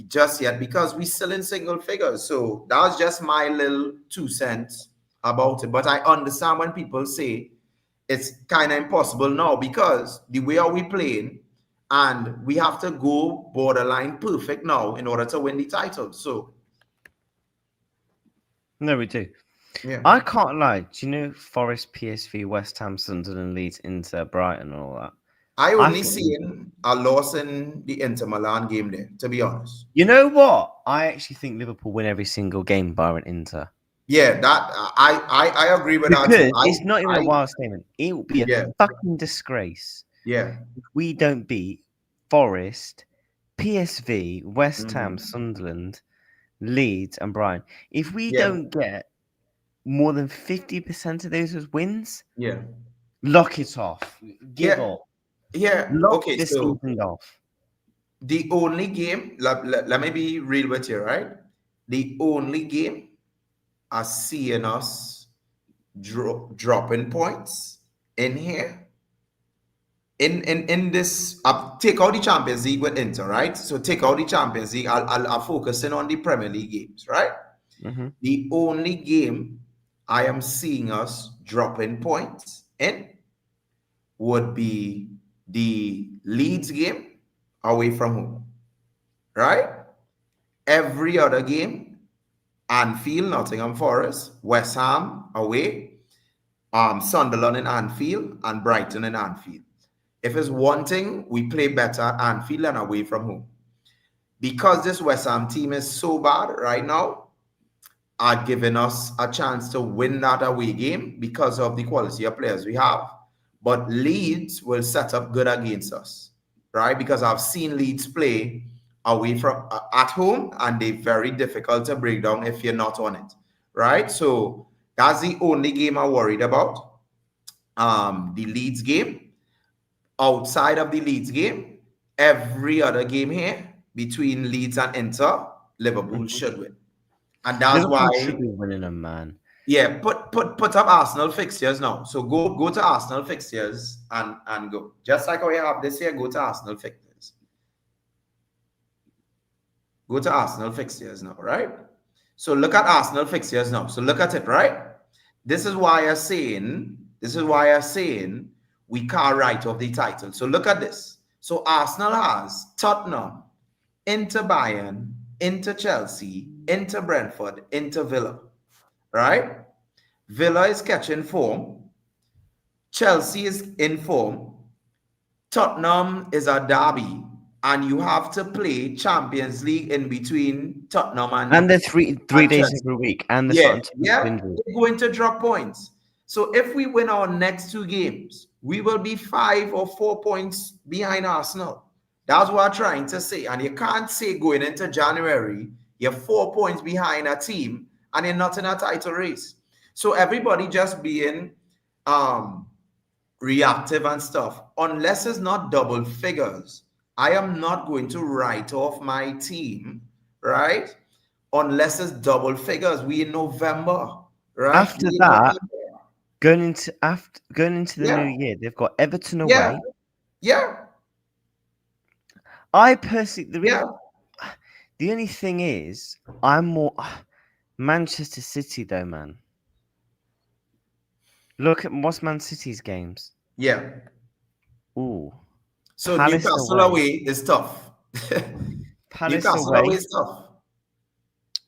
just yet because we're still in single figures. So that's just my little 2 cents about it. But I understand when people say it's kind of impossible now because the way are we playing and we have to go borderline perfect now in order to win the title. So No, we do. yeah. I can't lie. Do you know Forest, PSV, West Ham, Sunderland, Leeds, Inter, Brighton, and all that? I only think- seen a loss in the Inter Milan game there, to be honest. You know what? I actually think Liverpool win every single game bar an Inter. Yeah, that I agree with that. Because Too. it's not even a wild statement. It will be a Yeah. fucking disgrace Yeah, if we don't beat Forest, PSV, West Ham, Mhm. Sunderland, Leeds, and Brighton. If we Yeah. don't get more than 50% of those as wins, yeah, lock it off. Give Yeah. up. yeah. Lock Okay, this so season off. the only game, let me be real with you, right? The only game I seeing us dropping points in here. In this, take out the Champions League with Inter, right? So take out the Champions League. I'll focus in on the Premier League games, right? Mm-hmm. The only game I am seeing us dropping points in would be the Leeds game away from home, right? Every other game, Anfield, Nottingham Forest, West Ham away, Sunderland in Anfield, and Brighton in Anfield. If it's one thing, we play better at Anfield and away from home. Because this West Ham team is so bad right now, are giving us a chance to win that away game because of the quality of players we have. But Leeds will set up good against us, right? Because I've seen Leeds play away from at home, and they're very difficult to break down if you're not on it, right? So that's the only game I'm worried about. The Leeds game. Outside of the Leeds game, every other game here between Leeds and Inter, Liverpool Mhm. should win, and that's Liverpool should why. be winning them, man. Yeah, put up Arsenal fixtures now. So go to Arsenal fixtures and go. Just like how you have this year, go to Arsenal fixtures. Go to Arsenal fixtures now, right? So look at Arsenal fixtures now. So look at it, right? This is why I'm saying we can't write off the title. So look at this. So Arsenal has Tottenham, Inter Bayern, Inter Chelsea, Inter Brentford, Inter Villa, right? Villa is catching form. Chelsea is in form. Tottenham is a derby, and you have to play Champions League in between Tottenham And they're three and days Chelsea. every week, and they're Yeah, starting to yeah, injuries. they're going to drop points. So if we win our next two games, we will be 5 or 4 points behind Arsenal. That's what I'm trying to say. And you can't say going into January, you're 4 points behind a team and you're not in a title race. So everybody just being reactive and stuff, unless it's not double figures, I am not going to write off my team, right? Unless it's double figures. We in November, right? After We in that, November. going into the new Yeah, year, they've got Everton yeah, away. yeah, I personally, yeah, the only thing is, I'm more Manchester City though, man. Look at what's Man City's games. yeah. Ooh, So Palace Newcastle away. away is tough. Palace Newcastle away away. is tough.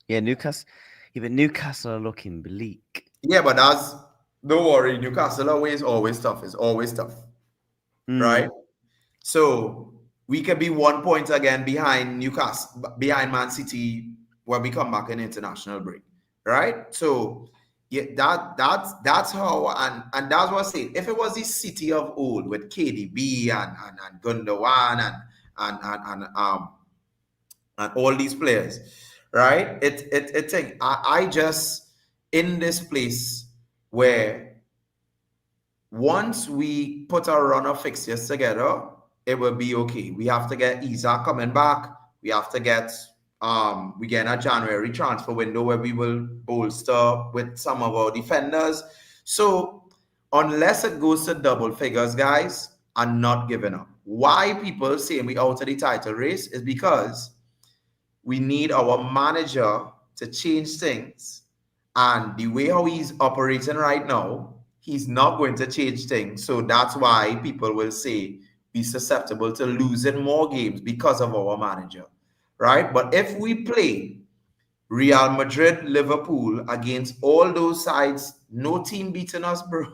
Yeah, Newcastle. Yeah, but Newcastle are looking bleak. Yeah, but that's don't worry. Newcastle away is always tough. It's always tough, right? Mm. So we can be 1 point again behind Newcastle, behind Man City when we come back in international break, right? So yeah, that's how and that's what I say. If it was the City of old with KDB and Gundogan and all these players, right? It thing. I just in this place where once we put our run of fixtures together, it will be okay. We have to get Isa coming back. We have to get we get a January transfer window where we will bolster with some of our defenders. So unless it goes to double figures, guys, I'm not giving up. Why people say we out of the title race is because we need our manager to change things. And the way how he's operating right now, he's not going to change things. So that's why people will say be susceptible to losing more games because of our manager, right? But if we play Real Madrid, Liverpool against all those sides, no team beating us, bro.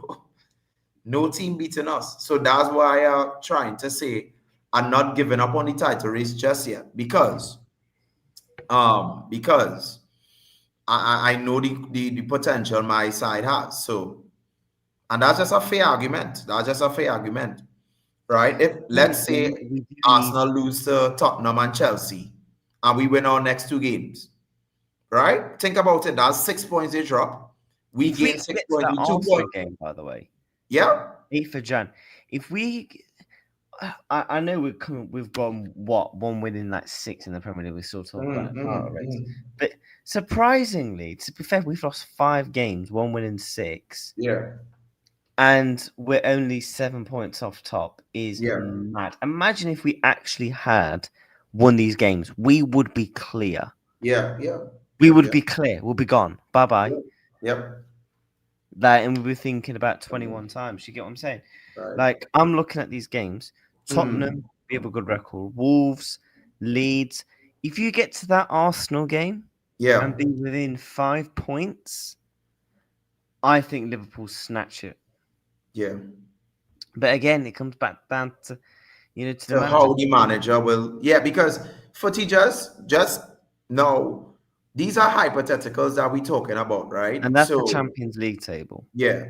No team beating us. So that's why I'm trying to say I'm not giving up on the title race just yet because I know the potential my side has. So, and that's just a fair argument. That's just a fair argument, right? If let's say We do need. Arsenal lose to Tottenham and Chelsea, and we win our next two games, right? Think about it. That's 6 points they drop. We If we gain six get to points that with 2 Arsenal points. game, by the way, Yeah, 8th of Jan, if we, I know we've got what one win in like 6 in the Premier League. We still talk about a title race, but surprisingly, to be fair, we've lost 5 games, 1 win in 6, yeah, and we're only 7 points off top. Is yeah, mad. Imagine if we actually had won these games, we would be clear. yeah, yeah. We would Yeah. be clear. We'll be gone. Bye bye. Yep. That, and we'll be thinking about 21 times. You get what I'm saying? Right. Like, I'm looking at these games. Tottenham, we have a good record. Wolves, Leeds. If you get to that Arsenal game Yeah. and be within 5 points, I think Liverpool snatch it. Yeah. But again, it comes back down to, to the So manager. how the manager will, yeah, because footy just no, these are hypotheticals that we're talking about, right? And that's the So Champions League table. yeah,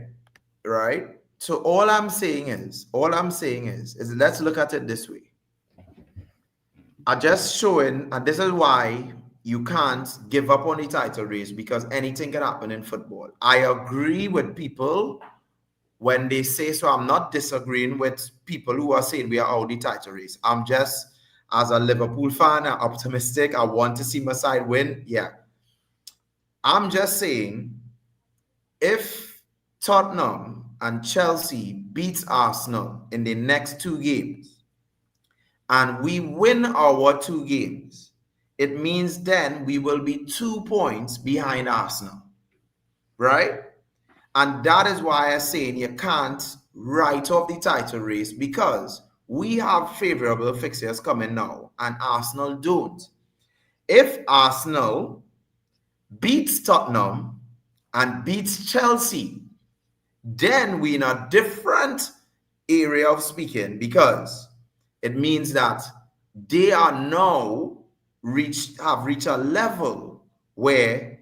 right. So all I'm saying is let's look at it this way. are just showing, and this is why you can't give up on the title race, because anything can happen in football. I agree with people when they say so. I'm not disagreeing with people who are saying we are out the title race. I'm just, as a Liverpool fan, I'm optimistic. I want to see my side win. Yeah. I'm just saying, if Tottenham and Chelsea beats Arsenal in the next 2 games, and we win our 2 games, it means then we will be 2 points behind Arsenal, right? And that is why I'm saying you can't write off the title race, because we have favorable fixtures coming now and Arsenal don't. If Arsenal beats Tottenham and beats Chelsea, then we're in a different area of speaking, because it means that they are now have reached a level where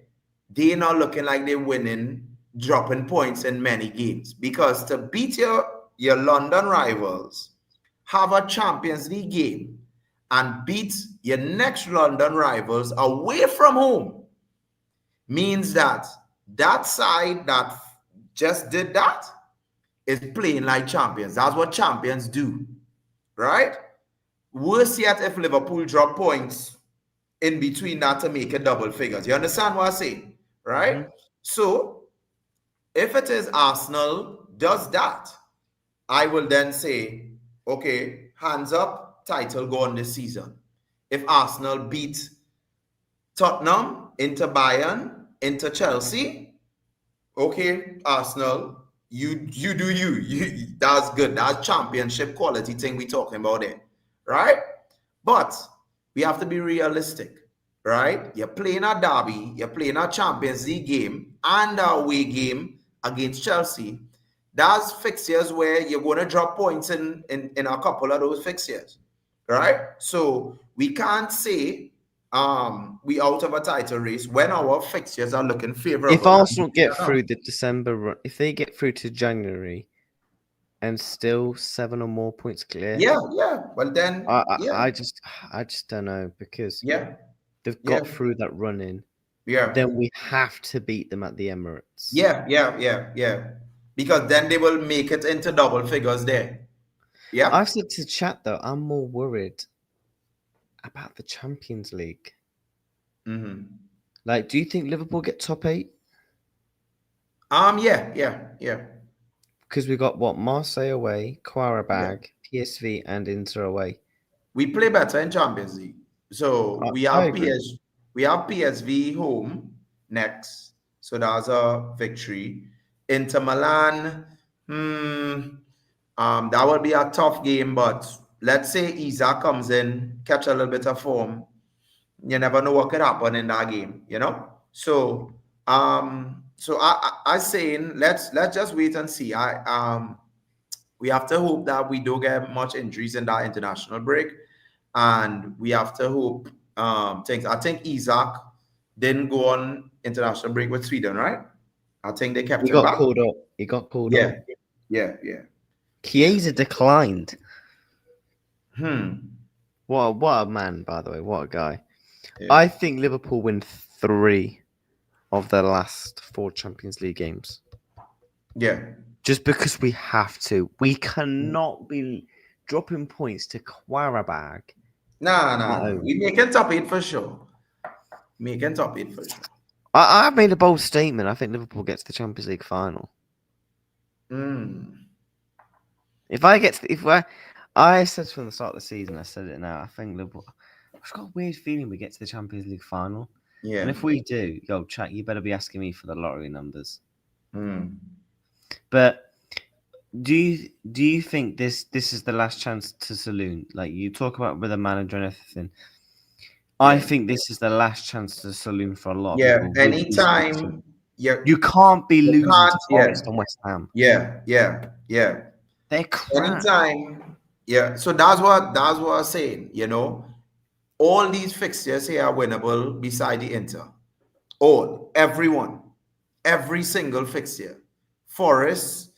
they're not looking like they're winning, dropping points in many games. Because to beat your London rivals, have a Champions League game, and beat your next London rivals away from home, means that that side that just did that is playing like champions. That's what champions do, right? Worse yet, if Liverpool drop points in between that to make it double figures. You understand what I'm saying, right? Mhm. So if it is Arsenal does that, I will then say, okay, hands up, title gone this season. If Arsenal beat Tottenham, into Bayern, into Chelsea, okay, Arsenal, you do you. That's good. That's championship quality thing we talking about there, right? But we have to be realistic, right? You're playing a derby, you're playing a Champions League game and a away game against Chelsea. That's fixtures where you're going to drop points in a couple of those fixtures, right? So we can't say we out of a title race when our fixtures are looking favorable. If Arsenal get through the December run, if they get through to January and still 7 or more points clear, Yeah. Well then, I just don't know, because yeah, they've yeah, got through that run in. yeah. Then we have to beat them at the Emirates. Yeah. Because then they will make it into double figures there. Yeah. I've said to chat though, I'm more worried about the Champions League. Mm-hmm. Like, do you think Liverpool get top 8? Yeah. Because we got what, Marseille away, Qarabag, PSV, and Inter away. We play better in Champions League. So we I have agree. we have PSV home next. So that's a victory. Inter Milan, that will be a tough game, but let's say Isaac comes in, catch a little bit of form. You never know what could happen in that game, you know. So I saying let's just wait and see. We have to hope that we don't get much injuries in that international break, and we have to hope things. I think Isaac didn't go on international break with Sweden, right? I think they kept He him got back. called up. He got called up. Yeah. Chiesa declined. Hmm. What a man, by the way. What a guy. Yeah. I think Liverpool win 3 of their last 4 Champions League games. Yeah. Just because we have to. We cannot be dropping points to Qarabag. Nah. We making top 8 for sure. Making top 8 for sure. I made a bold statement. I think Liverpool gets the Champions League final. If I get to, I said from the start of the season, I said it now, I think Liverpool, I've just got a weird feeling we get to the Champions League final. Yeah. And if we do, yo, chat, you better be asking me for the lottery numbers. But do you think this is the last chance to Saloon? Like, you talk about with a manager and everything. I think this is the last chance to Saloon for a lot of people. Anytime you can't be losing to yeah. Forest and West Ham. Yeah. They're crap. Anytime, yeah. So that's what I'm saying. You know, all these fixtures here are winnable beside the Inter. Everyone, every single fixture. Forest,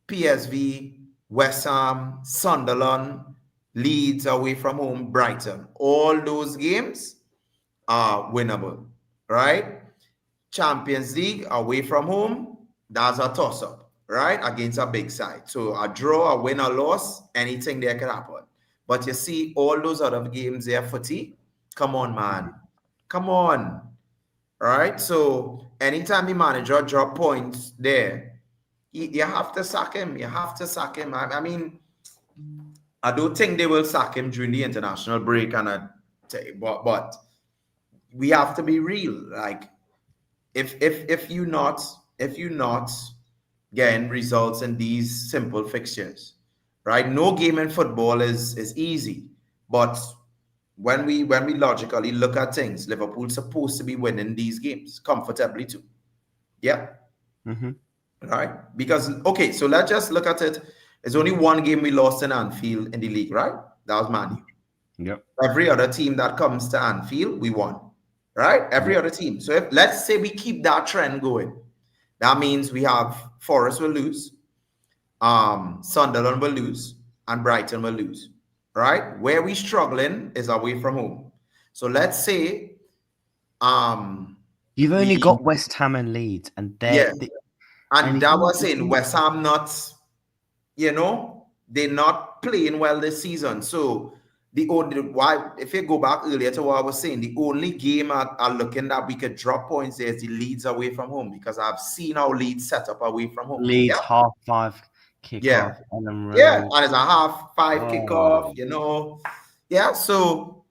PSV, West Ham, Sunderland, Leeds away from home, Brighton. All those games are winnable, right? Champions League away from home, that's a toss up, right? Against a big side. So a draw, a win, a loss, anything there can happen. But you see, all those other games there, footy, come on, man. Come on. All right. So anytime the manager drop points there, you have to sack him. You have to sack him. I mean, I don't think they will sack him during the international break, but we have to be real. Like if you not getting results in these simple fixtures, right? No game in football is easy, but when we logically look at things, Liverpool's supposed to be winning these games comfortably too. Yeah, Mm-hmm. right. Because okay, so let's just look at it. There's only one game we lost in Anfield in the league, right? That was Man U. Yep. Every other team that comes to Anfield, we won, right? Every other team. So if let's say we keep that trend going, that means we have Forest will lose, Sunderland will lose, and Brighton will lose, right? Where we struggling is away from home. So let's say You've only we got West Ham and Leeds, and yeah, and and if that you was saying West Ham not, they're not playing well this season. So the only why if you go back earlier to what I was saying, the only game I'm looking that we could drop points there is the Leeds away from home because I've seen how Leeds set up away from home. Leeds Yeah, 5:30 yeah, kickoff, Ellen yeah, Road. and it's a 5:30 Oh, kickoff. Yeah, so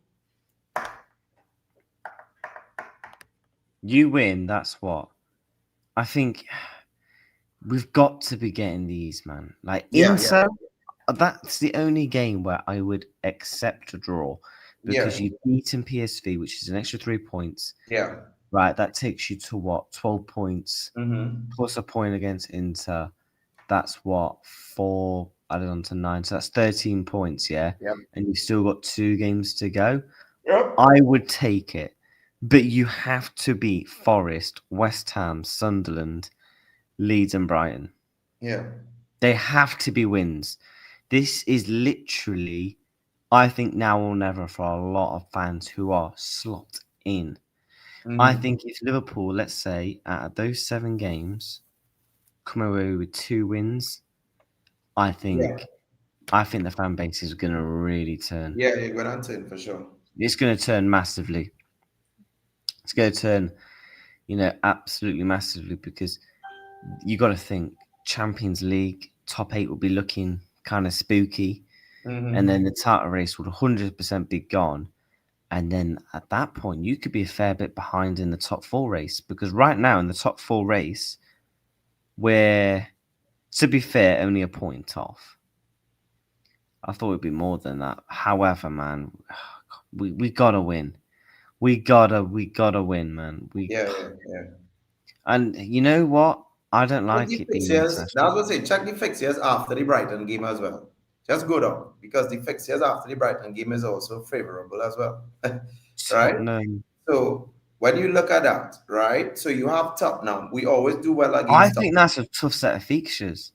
you win. That's what I think. We've got to be getting these, man. Like yeah, Inter, that's the only game where I would accept a draw yeah, because you've beaten PSV, which is an extra 3 points. yeah. Right, that takes you to what? 12 points Mm-hmm. plus a point against Inter. That's what? 4 added on to 9. So that's 13 points, yeah? Yep. And you've still got 2 games to go. Yep. I would take it. But you have to beat Forest, West Ham, Sunderland, Leeds, and Brighton. Yeah. They have to be wins. This is literally, I think, now or never for a lot of fans who are slot in. I Mm-hmm. think if Liverpool, let's say, out of those 7 games, come away with 2 wins, I think the fan base is going to really turn. Yeah, you're gonna turn for sure. It's going to turn massively. It's going to turn, absolutely massively because you got to think Champions League top 8 will be looking kind of spooky, Mm-hmm. and then the title race would 100% be gone. And then at that point, you could be a fair bit behind in the top 4 race because right now in the top 4 race, we're, to be fair, only a point off. I thought it'd be more than that. However, man, we gotta win. We gotta win, man. Yeah. And you know what? I don't Check like the it being fixtures. international. That's what I say. Check the fixtures after the Brighton game as well. Just go down because the fixtures after the Brighton game is also favorable as well. Right? Tottenham. So when you look at that, right? So you have Tottenham. We always do well I against think Tottenham. that's a tough set of fixtures.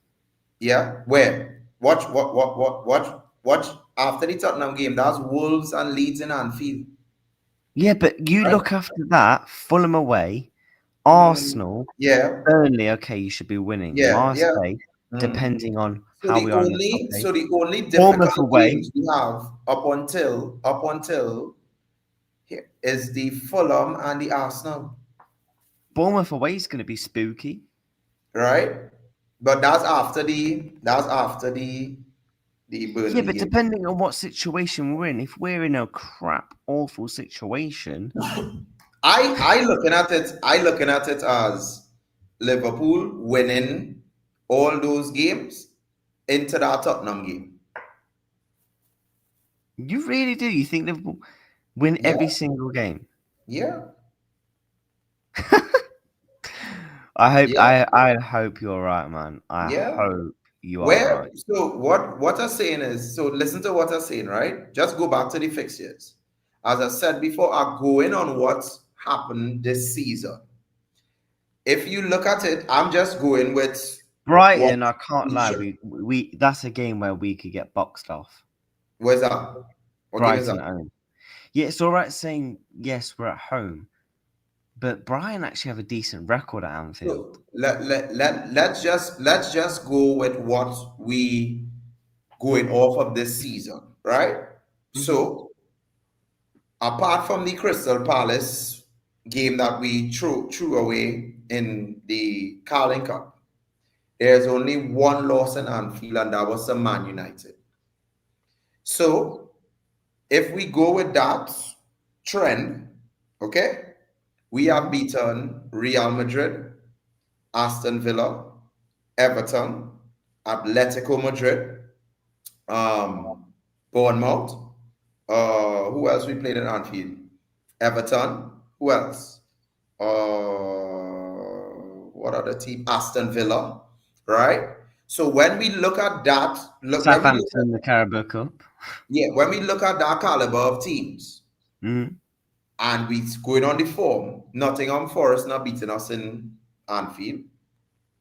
Yeah. Where? Watch after the Tottenham game. That's Wolves and Leeds in Anfield. Yeah, but you Right? look after that, Fulham away, Arsenal, Yeah. Burnley, okay, you should be winning. Yeah. Marseille, Mm. depending on So how the we are in the top only eight. so the only Bournemouth difficult away. games we have up until here is the Fulham and the Arsenal, Bournemouth away is going to be spooky. right? But that's after the Yeah, Burnley but game. depending on what situation we're in, if we're in a crap, awful situation, I looking at it as Liverpool winning all those games into that Tottenham game. you really do. You think Liverpool win Yeah, every single game? yeah, I hope yeah, I hope you're right, man. I yeah. hope you are Where right. so what I'm saying is, so listen to what I'm saying, right? Just go back to the fixtures. As I said before, I'm going on what's happened this season. If you look at it, I'm just going with what Brighton, I can't lie. feature. We that's a game where we could get boxed off. Where's that? What game is Brighton that? at home. Yeah, it's all right saying yes, we're at home, but Brighton actually have a decent record at Anfield. So let's just go with what we going off of this season, right? Mhm. So apart from the Crystal Palace game that we threw away in the Carling Cup, there's only one loss in Anfield, and that was the Man United. So if we go with that trend, okay, we have beaten Real Madrid, Aston Villa, Everton, Atletico Madrid, um, Bournemouth. Who else we played in Anfield? Everton. Who else? What other team? Aston Villa, right? So when we look at that, when we look at Southampton, the Carabao Cup. when we look at that caliber of teams, Mhm. and we going on the form, Nottingham Forest not beating us in Anfield,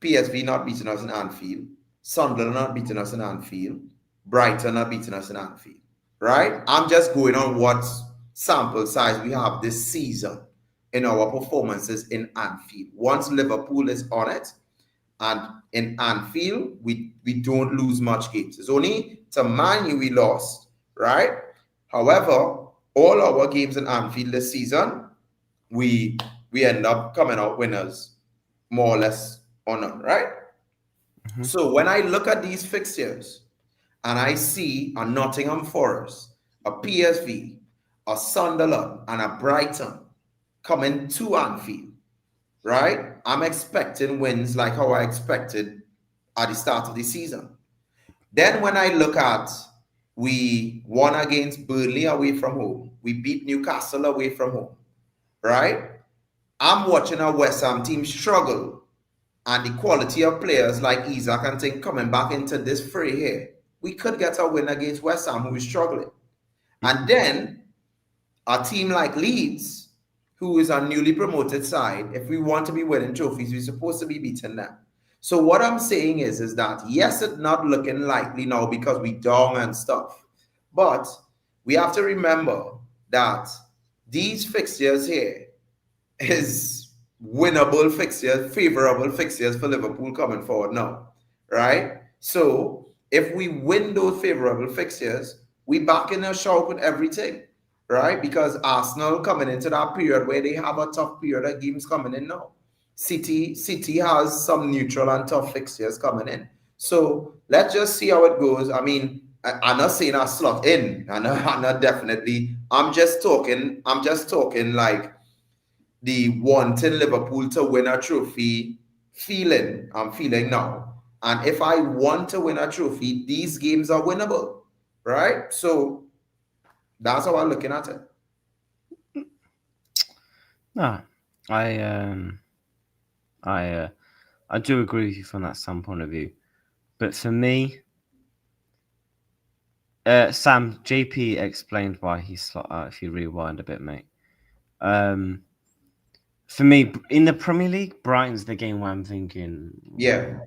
PSV not beating us in Anfield, Sunderland not beating us in Anfield, Brighton not beating us in Anfield, right? I'm just going on what sample size we have this season in our performances in Anfield. Once Liverpool is on it, and in Anfield, we don't lose much games. It's only to Man U we lost, right? However, all our games in Anfield this season, we end up coming out winners, more or less or none, right? Mhm. So when I look at these fixtures and I see a Nottingham Forest, a PSV, a Sunderland, and a Brighton coming to Anfield, right? I'm expecting wins like how I expected at the start of the season. Then when I look at we won against Burnley away from home, we beat Newcastle away from home, right? I'm watching a West Ham team struggle, and the quality of players like Isaac and thing coming back into this fray here. We could get a win against West Ham, who is struggling. And Mhm. then a team like Leeds, who is a newly promoted side, if we want to be winning trophies, we're supposed to be beating them. So what I'm saying is that yes, it's not looking likely now because we down and stuff, but we have to remember that these fixtures here is winnable fixtures, favorable fixtures for Liverpool coming forward now, right? So if we win those favorable fixtures, we back in a shout with everything, right? Because Arsenal coming into that period where they have a tough period of games coming in now. City has some neutral and tough fixtures coming in. So let's just see how it goes. I mean, I'm not saying I slot in. I'm not definitely. I'm just talking. Like the wanting Liverpool to win a trophy feeling I'm feeling now. And if I want to win a trophy, these games are winnable, right? So that's how I'm looking at it. No, I I uh, I do agree with you from that standpoint of view. But for me, Sam JP explained why he slot out. If you rewind a bit, mate. Um, for me, in the Premier League, Brighton's the game where I'm thinking Yeah,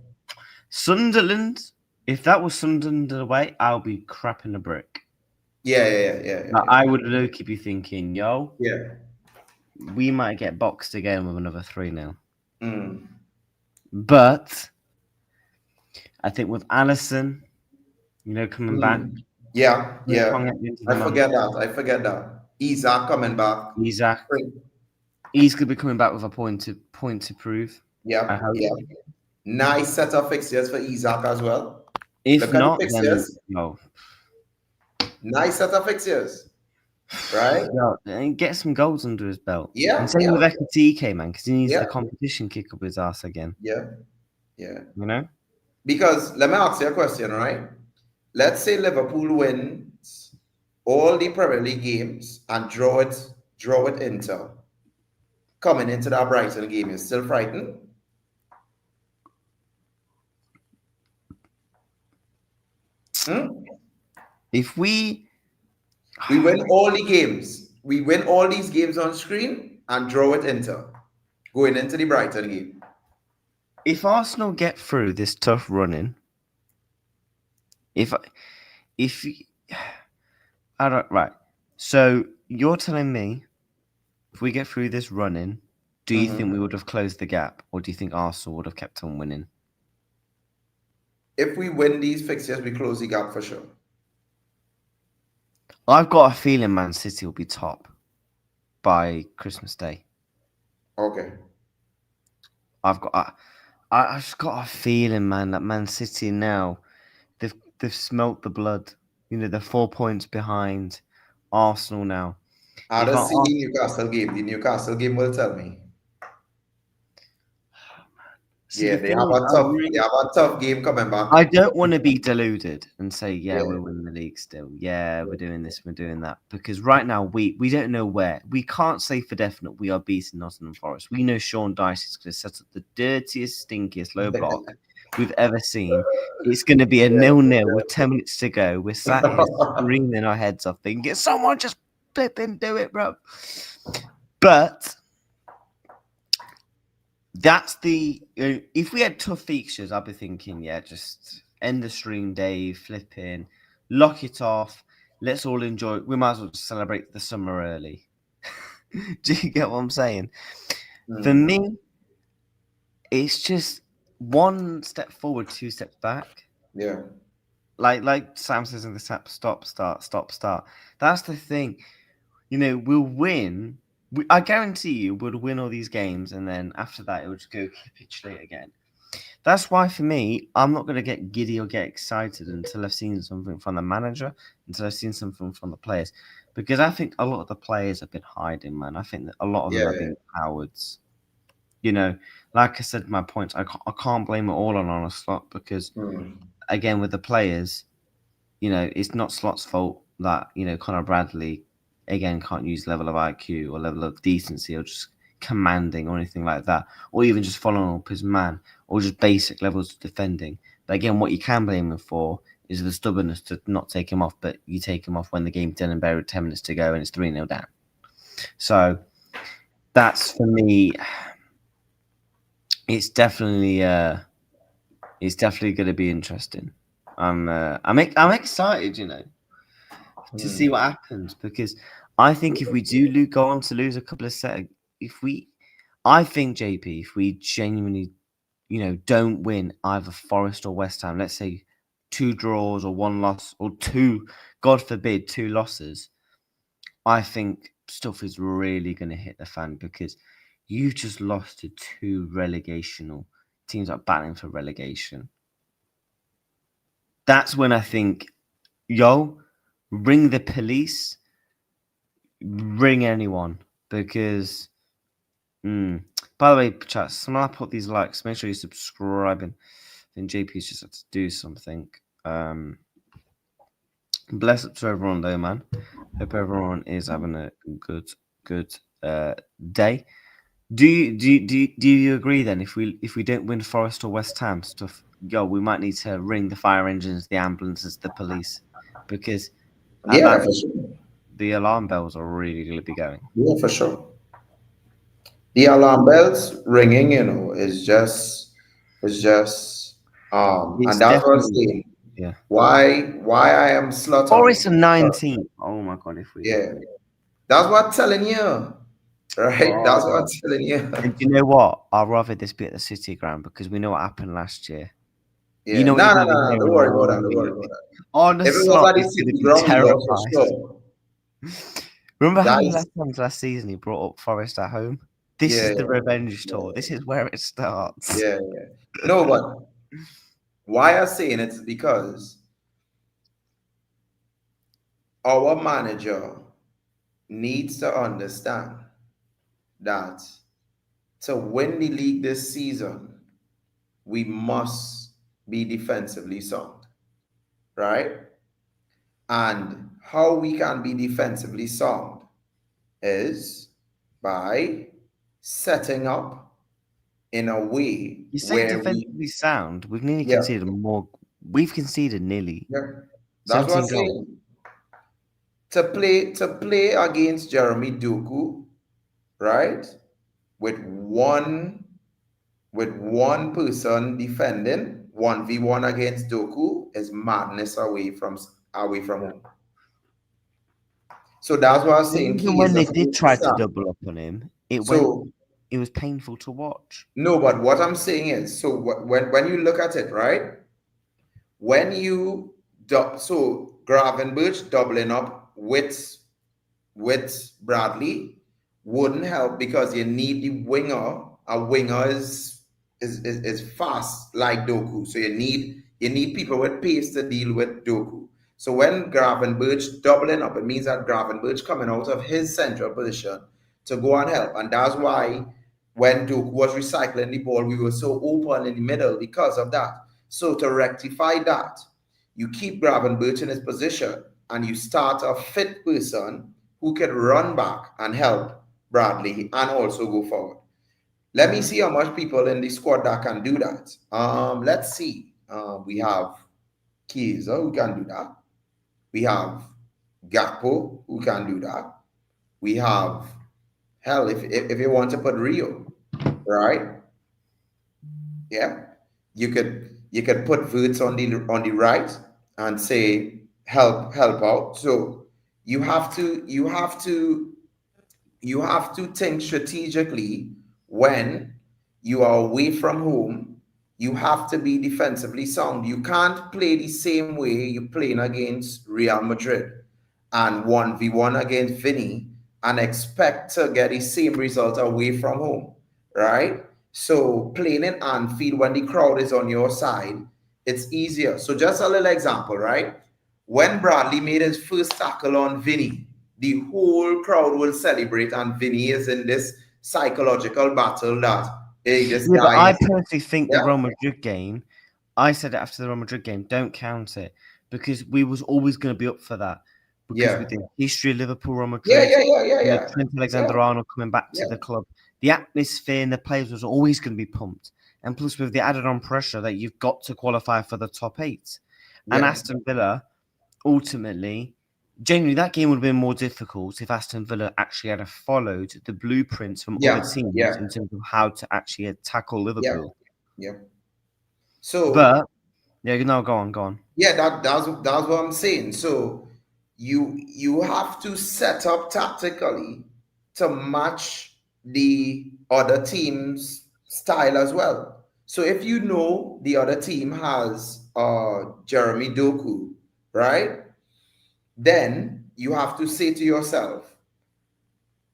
Sunderland. If that was Sunderland away, I'll be crapping a brick. yeah. I would low-key be thinking, yo, Yeah. we might get boxed again with another 3-0. Mm. But I think with Allison, coming back, Mm. Yeah, yeah. Frimpong at the end of the I month, forget that. I forget that. Isaac coming back. Isaac, Great. he's going to be coming back with a point to prove. I Yeah, hope. yeah. Nice set of fixtures for Isaac as well. If Look at the not, then fixtures. no. Nice set of fixtures, right? No, and get some goals under his belt. And Yeah, same yeah, with Ekatike, man, because he needs yeah, the competition kick up his ass again. yeah, yeah. You know? Because let me ask you a question, right? Let's say Liverpool wins all the Premier League games and draw it Inter. Coming into that Brighton game, you're still frightened? Hmm? If we We win all the games. We win all these games on screen and draw it Inter. Going into the Brighton game. if Arsenal get through this tough running, if I don't, right. So you're telling me if we get through this running, do you think we would have closed the gap, or do you think Arsenal would have kept on winning? If we win these fixtures, we close the gap for sure. I've got a feeling Man City will be top by Christmas Day. Okay. I've just got a feeling, man, that Man City now they've smelt the blood. You know, they're 4 points behind Arsenal now. I If I just see the Newcastle game. The Newcastle game will tell me. see Yeah, the thing is, they have a tough game coming back. I don't want to be deluded and say, yeah, Yeah. we're winning the league still. Yeah, we're doing this, we're doing that. Because right now we don't know where. We can't say for definite we are beating Nottingham Forest. We know Sean Dyche is going to set up the dirtiest, stinkiest low block we've ever seen. It's going to be a 0-0 with 10 minutes to go. We're sat here screaming our heads off thinking, someone just flip and do it, bro. But that's if we had tough fixtures, I'd be thinking, yeah, just end the stream, Dave, flip in, lock it off. Let's all enjoy. We might as well just celebrate the summer early. Do you get what I'm saying? For me, it's just one step forward, two steps back. Yeah. Like Sam says in the stop, start, stop, start. That's the thing. You know, we'll win. I guarantee you we'll win all these games, and then after that, it will just go capitulate again. That's why, for me, I'm not going to get giddy or get excited until I've seen something from the manager, until I've seen something from the players. Because I think a lot of the players have been hiding, man. I think that a lot of them have been cowards. You know, like I said, my points, I can't blame it all on a slot because, again, with the players, you know, it's not Slot's fault that, you know, Conor Bradley, again, can't use level of IQ or level of decency or just commanding or anything like that, or even just following up his man or just basic levels of defending. But again, what you can blame him for is the stubbornness to not take him off, but you take him off when the game's done and buried 10 minutes to go and it's 3-0 down. So that's, for me, it's definitely going to be interesting. I'm excited, you know, to see what happens, because I think if we do go on to lose a couple of I think, JP, if we genuinely, you know, don't win either Forest or West Ham, let's say 2 draws or 1 loss or 2, God forbid, 2 losses, I think stuff is really going to hit the fan, because you just lost to 2 relegational teams that are battling for relegation. That's when I think, ring the police, ring anyone, because by the way, chat, someone I put these likes, make sure you're subscribing. I think JP's just had to do something. Bless up to everyone though, man. Hope everyone is having a good day. Do you agree then, if we don't win Forest or West Ham stuff, we might need to ring the fire engines, the ambulances, the police, because at that for sure. the alarm bells are really going to be going. Yeah, for sure. The alarm bells ringing, you know, is just, It's and that's what I'm definitely, saying. yeah. Why I am slot Forest on. are 19. Oh my god, if we Yeah, that's what I'm telling you, right? That's what I'm oh. telling you. And you know what? I'd rather this be at the City ground, because we know what happened last year. You Yeah, know what no, you're no, going to no, be no. Don't hearing worry about all that. Don't worry week. about that. On a If it was slot at the is going to city be ground, yeah, for terrified. sure. Remember how That many is, last times last season he brought up Forest at home? This yeah, is the revenge yeah, tour. This is where it starts. yeah, yeah. No, but why I'm saying it is because our manager needs to understand that to win the league this season, we must be defensively sound, right? And how we can be defensively sound is by setting up in a way You say where we, defensively sound. We've nearly yeah, conceded more. We've conceded nearly yeah, that's what I'm 17 goals. saying. To play against Jeremy Doku, right? With one person defending 1v1 against Doku is madness away from home. So that's what I was saying. Even when they Chiesa did needs to try to start. double up on him, it So was painful to watch. no, but what I'm saying is, so when you look at it, right? When you so Gravenberch doubling up with Bradley wouldn't help because you need the winger. A winger is fast like Doku, so you need people with pace to deal with Doku. So when Gravenberch doubling up, it means that Gravenberch coming out of his central position to go and help, and that's why when Doku was recycling the ball, we were so open in the middle because of that. So to rectify that, you keep Gravenberch in his position and you start a fit person who can run back and help Bradley and also go forward. Let me see how much people in the squad that can do that. Let's see. We have Kiesa who can do that. We have Gakpo who can do that. We have hell if you want to put Rio, right? Yeah, you could put Voots on the right and say help out. So you have to you have to you have to think strategically when you are away from home. You have to be defensively sound. You can't play the same way you're playing against Real Madrid and 1v1 against Vinny and expect to get the same result away from home, right? So playing in Anfield when the crowd is on your side, it's easier. So just a little example, right? When Bradley made his first tackle on Vinny, the whole crowd will celebrate, and Vinny is in this psychological battle that hey, this Yeah, but guy I is personally think the yeah, Real Madrid game, I said it after the Real Madrid game, don't count it because we was always going to be up for that because with yeah, the history of Liverpool, Real yeah, Madrid, yeah, yeah, yeah, yeah, Trent yeah, Alexander-Arnold coming back to yeah, the club, the atmosphere and the players was always going to be pumped. And plus with the added on pressure that you've got to qualify for the top 8. And yeah, Aston Villa, ultimately, genuinely, that game would have been more difficult if Aston Villa actually had followed the blueprints from other yeah, teams yeah, in terms of how to actually tackle yeah, Liverpool. yeah. So But yeah, no, go on. yeah, that's what I'm saying. So you have to set up tactically to match the other team's style as well. So if you know the other team has Jeremy Doku, right? Then you have to say to yourself,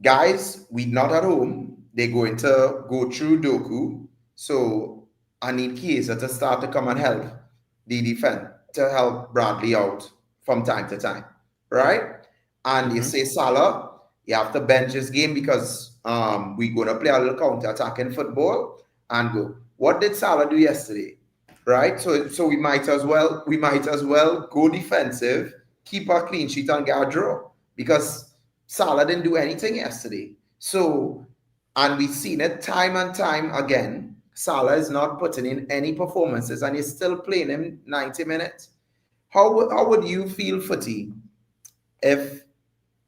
guys, we not at home. They're going to go through Doku. So I need Chiesa to start to come and help the defense to help Bradley out from time to time. Right? And you Mm-hmm. say Salah, you have to bench his game because we're gonna play a little counter-attacking football and go. What did Salah do yesterday? Right? So we might as well go defensive, keep a clean sheet and get a draw because Salah didn't do anything yesterday. So, and we've seen it time and time again. Salah is not putting in any performances and he's still playing him 90 minutes. How would you feel, Footy, if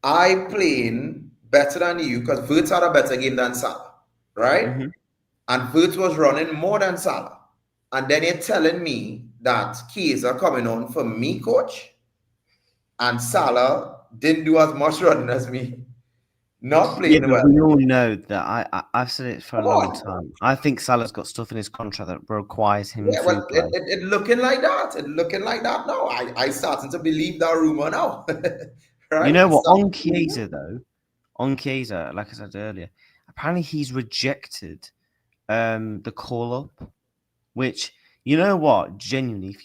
I playing better than you because Verts had a better game than Salah, right? Mm-hmm. And Verts was running more than Salah. And then you're telling me that keys are coming on for me, coach, and Salah didn't do as much running as me. Not Yeah, playing but well. we all know that I've said it for a Come long on. time. I think Salah's got stuff in his contract that requires him Yeah, to well, play. it looking like that. It looking like that now. I starting to believe that rumor now. You Right? know I what? starting On to believe that. Chiesa though, on Chiesa, like I said earlier, apparently he's rejected the call up. Which, you know what, genuinely, if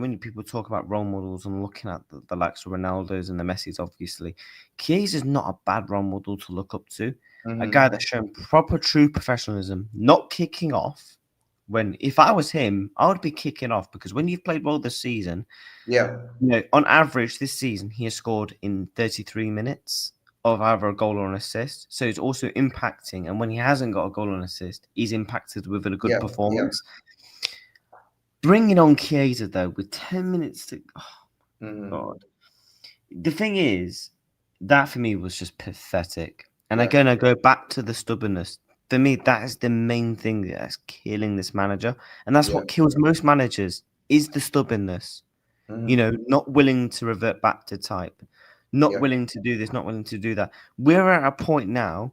when people talk about role models and looking at the likes of Ronaldo's and the Messi's, obviously, Chiesa's not a bad role model to look up to. A guy Mhm. that's shown proper, true professionalism, not kicking off. When if I was him, I would be kicking off because when you've played well this season, Yeah. on average this season he has scored in 33 minutes of either a goal or an assist. So it's also impacting, and when he hasn't got a goal or an assist, he's impacted with a good Yeah. Yeah. performance. Bringing on Chiesa though with 10 minutes to Mhm. God. The thing is, that for me was just pathetic. And Yeah. again, I go back to the stubbornness. For me, that is the main thing that's killing this manager. And that's Yeah. what kills most managers is the stubbornness. Mhm. Not willing to revert back to type. not Yeah. willing to do this, not willing to do that. We're at a point now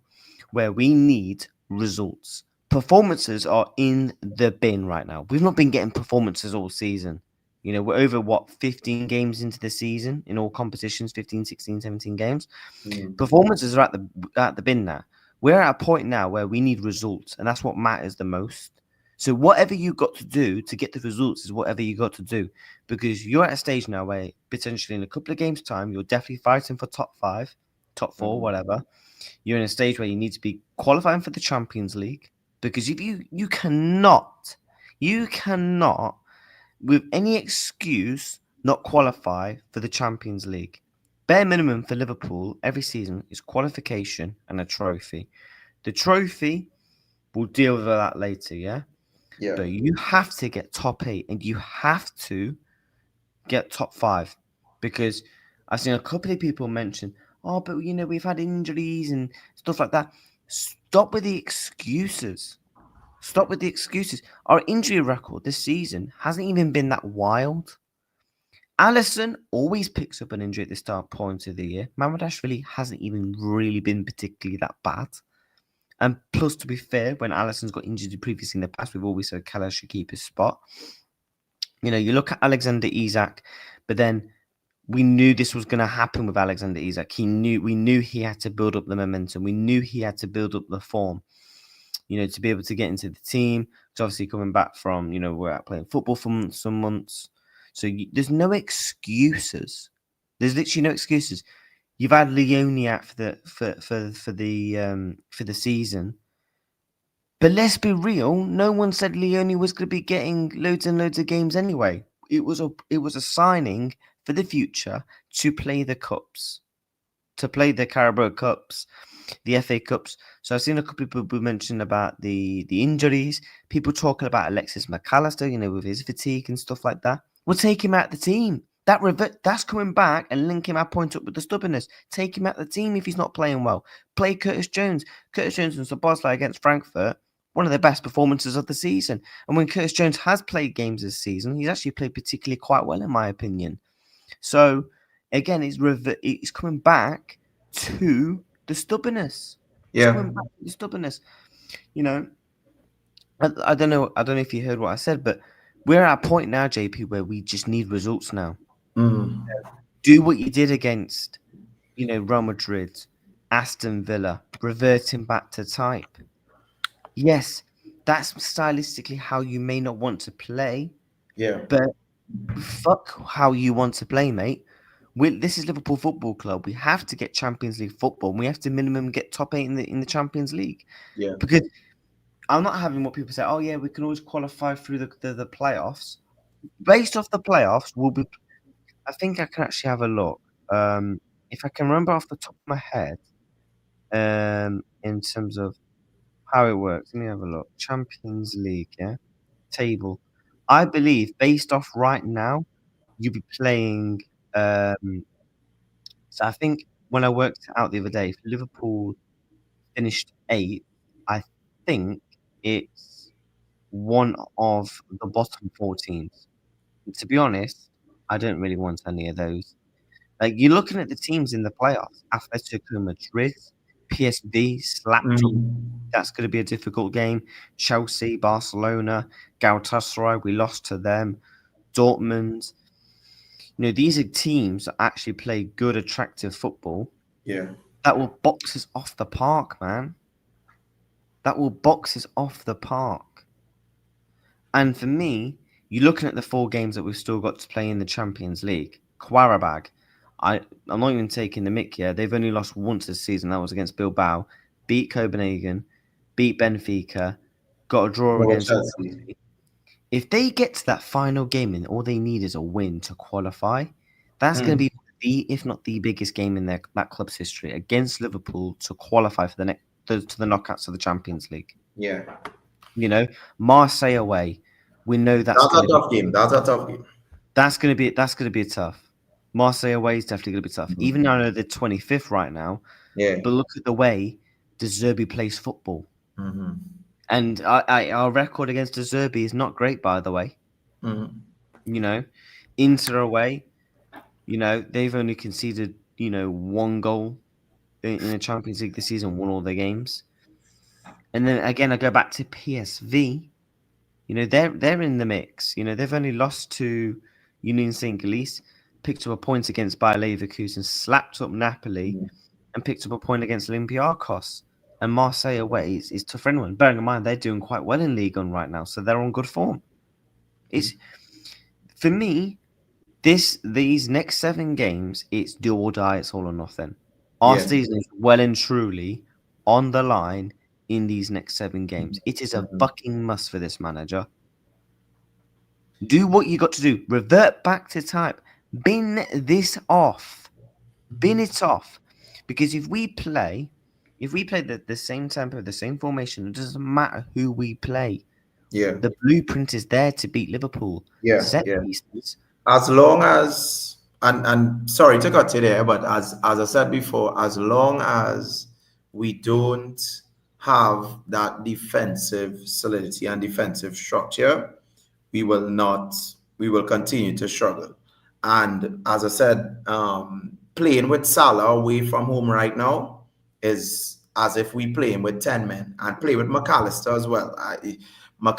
where we need results. Performances are in the bin right now. We've not been getting performances all season. You know, we're over 15 games into the season in all competitions, 15, 16, 17 games. Mm. Performances are at the bin now. We're at a point now where we need results, and that's what matters the most. So whatever you got to do to get the results is whatever you got to do, because you're at a stage now where potentially in a couple of games' time you're definitely fighting for top 5, top 4, whatever. You're in a stage where you need to be qualifying for the Champions League, because if you cannot, with any excuse, not qualify for the Champions League. Bare minimum for Liverpool every season is qualification and a trophy. The trophy, we'll deal with that later, yeah? Yeah. But you have to get top 8 and you have to get top 5, because I've seen a couple of people mention, oh, but you know, we've had injuries and stuff like that. Stop with the excuses. Stop with the excuses. Our injury record this season hasn't even been that wild. Allison always picks up an injury at the start point of the year. Mamadashvili hasn't even really been particularly that bad. And plus, to be fair, when Allison's got injured previously in the past, we've always said Keller should keep his spot. You know, you look at Alexander Isak, but then we knew this was going to happen with Alexander Isak. We knew he had to build up the momentum. We knew he had to build up the form, you know, to be able to get into the team. It's obviously coming back from, you know, we're out playing football for some months. So there's no excuses. There's literally no excuses. You've had Leone out for the season. But let's be real, no one said Leone was going to be getting loads and loads of games anyway. It was a signing for the future to play the cups, to play the Carabao Cups, the FA Cups. So I've seen a couple of people mention about the injuries. People talking about Alexis McAllister, you know, with his fatigue and stuff like that. We'll take him out of the team. That's coming back and linking our point up with the stubbornness. Take him out of the team if he's not playing well. Play Curtis Jones. Curtis Jones and Szoboszlai against Frankfurt, one of the best performances of the season. And when Curtis Jones has played games this season, he's actually played particularly quite well, in my opinion. So, again, it's coming back to the stubbornness. It's Yeah. coming back to the stubbornness. You know, I don't know if you heard what I said, but we're at a point now, JP, where we just need results now. Mm. Do what you did against, you know, Real Madrid, Aston Villa, reverting back to type. Yes, that's stylistically how you may not want to play, Yeah. but fuck how you want to play, mate. This is Liverpool Football Club. We have to get Champions League football. And we have to minimum get top 8 in the Champions League. Yeah. Because I'm not having what people say. Oh yeah, we can always qualify through the playoffs. Based off the playoffs, we'll be. I think I can actually have a look. If I can remember off the top of my head, in terms of how it works. Let me have a look. Champions League, yeah, table. I believe based off right now, you'll be playing. So I think when I worked it out the other day, if Liverpool finished 8th, I think it's one of the bottom 4 teams. And to be honest, I don't really want any of those. Like, you're looking at the teams in the playoffs: Atletico Madrid, PSV, slapped up. Mm. That's going to be a difficult game. Chelsea, Barcelona, Galatasaray, we lost to them. Dortmund. You know, these are teams that actually play good, attractive football. Yeah. That will box us off the park, man. That will box us off the park. And for me, you're looking at the 4 games that we've still got to play in the Champions League. Qarabag, I'm not even taking the mick here. They've only lost once this season. That was against Bilbao. Beat Copenhagen, beat Benfica, got a draw Well, against Chelsea. Chelsea. If they get to that final game and all they need is a win to qualify, that's going to be if not the biggest game in that club's history, against Liverpool to qualify for to the knockouts of the Champions League. Yeah. You know, Marseille away, we know That's going a to tough game. That's a tough game. that's going to be tough. Marseille away is definitely going to be tough. Even though I know they're 25th right now, Yeah. but look at the way De Zerbi plays football. Mm-hmm. And our record against De Zerbi is not great, by the way. Mm-hmm. You know, Inter away, you know, they've only conceded, one goal in the Champions League this season, won all their games. And then again, I go back to PSV. They're in the mix. They've only lost to Union St. Gilles, picked up a point against Bayer Leverkusen, slapped up Napoli, and picked up a point against Olympiacos. And Marseille away is tough for anyone. Bearing in mind they're doing quite well in Ligue 1 right now, so they're on good form. It's for me. These next 7 games, it's do or die. It's all or nothing. Our season is well and truly on the line in these next 7 games. It is a fucking must for this manager. Do what you got to do. Revert back to type. Bin this off. Bin it off. Because if we play the same tempo, the same formation, it doesn't matter who we play. Yeah. The blueprint is there to beat Liverpool. Set pieces. As long as and sorry to cut you there, but as I said before, as long as we don't have that defensive solidity and defensive structure, we will continue to struggle. And as I said, playing with Salah away from home right now is as if we playing with 10 men, and play with McAllister as well. Once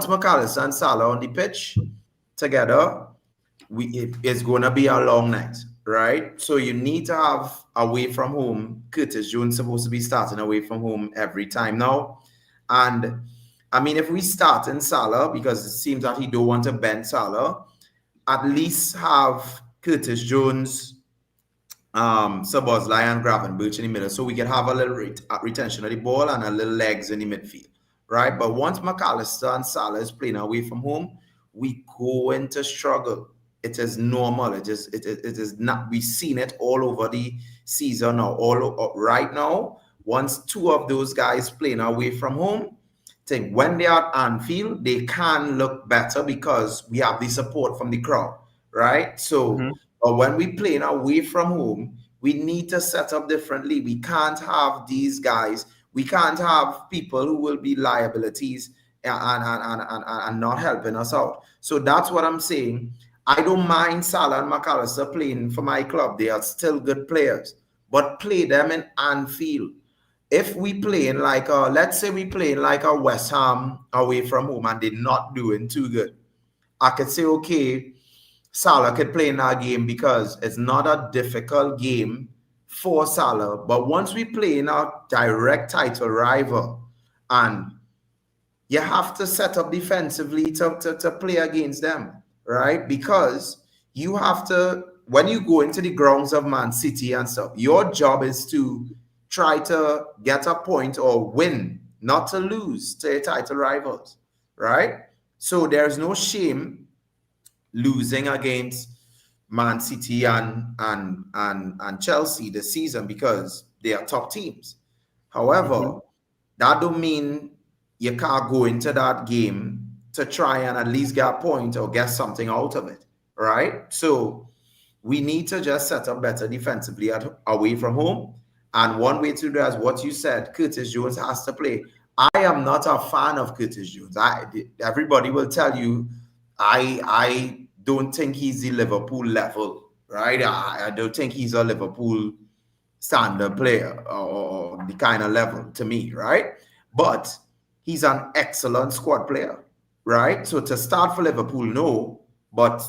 McAllister and Salah on the pitch together, it's going to be a long night, right? So you need to have away from home. Curtis Jones supposed to be starting away from home every time now. And I mean, if we start in Salah, because it seems that he don't want to bend Salah, at least have Curtis Jones, Szoboszlai and Gravenberch in the middle, so we can have a little retention of the ball and a little legs in the midfield, right? But once McAllister and Salah is playing away from home, we go into struggle. It is normal. It is not. We've seen it all over the season or right now. Once 2 of those guys playing away from home, think when they are at Anfield, they can look better because we have the support from the crowd, right? So, but when we playing away from home, we need to set up differently. We can't have these guys. We can't have people who will be liabilities and not helping us out. So that's what I'm saying. I don't mind Salah and McAllister playing for my club. They are still good players, but play them in Anfield. If we playing like let's say we playing like a West Ham away from home and they're not doing too good, I could say, okay, Salah could play in that game because it's not a difficult game for Salah. But once we play in a direct title rival, and you have to set up defensively to play against them, right? Because you have to, when you go into the grounds of Man City and stuff, your job is to try to get a point or win, not to lose to your title rivals, right? So there's no shame losing against Man City and Chelsea this season because they are top teams. However, that don't mean you can't go into that game to try and at least get a point or get something out of it, right? So we need to just set up better defensively away from home. And one way to do that is what you said, Curtis Jones has to play. I am not a fan of Curtis Jones. Everybody will tell you I don't think he's the Liverpool level, right? I don't think he's a Liverpool standard player or the kind of level to me, right? But he's an excellent squad player, right? So to start for Liverpool, no, but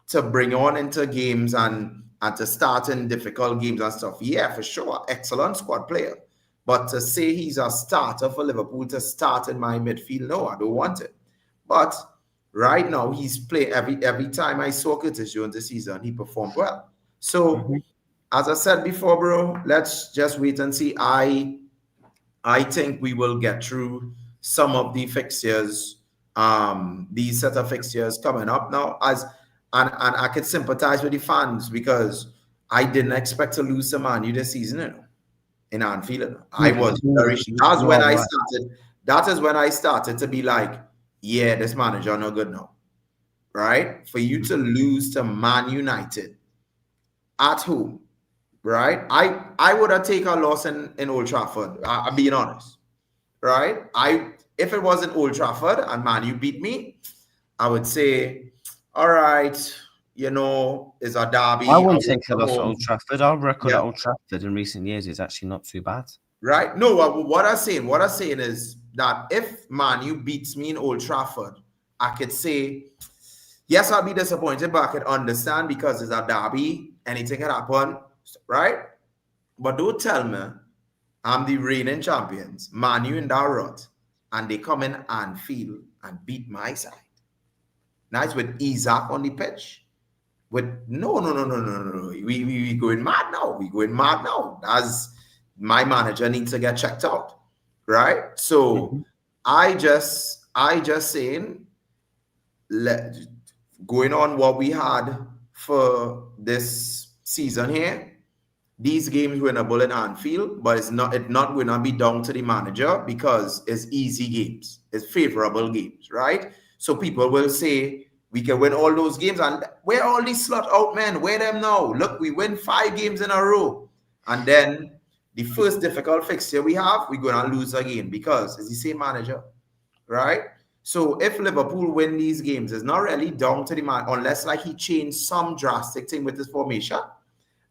to bring on into games and to start in difficult games and stuff, yeah, for sure, excellent squad player. But to say he's a starter for Liverpool to start in my midfield, no, I don't want it. But right now, he's playing every time I saw Curtis Jones this season, he performed well. So, as I said before, bro, let's just wait and see. I think we will get through some of the fixtures, these set of fixtures coming up now. And I can sympathize with the fans because I didn't expect to lose to Man U this season, in Anfield. I was very. That's when I started. That is when I started to be like, yeah, this manager no good now, right? For you to lose to Man United at home, right? I would have taken a loss in Old Trafford. I'm being honest, right? If it wasn't Old Trafford and Man U beat me, I would say, all right, you know, is a derby. I wouldn't away take a from loss at home. Old Trafford. Our record Yeah. at Old Trafford in recent years is actually not too bad. Right? No, what I'm saying is that if Man U beats me in Old Trafford, I could say, yes, I'll be disappointed, but I could understand because it's a derby, anything can happen, right? But don't tell me I'm the reigning champions, Man U in that rut, and they come in Anfield and beat my side. Nice with Isaac on the pitch. With no. We going mad now. We going mad now. As my manager needs to get checked out, right? So I just saying, going on what we had for this season here. These games winnable in Anfield, but it's not going to be down to the manager because it's easy games, it's favorable games, right? So people will say we can win all those games, and where all these slot out men? Where them now? Look, we win 5 games in a row, and then the first difficult fixture we have, we're gonna lose again because it's the same manager, right? So if Liverpool win these games, it's not really down to the man unless like he changed some drastic thing with his formation,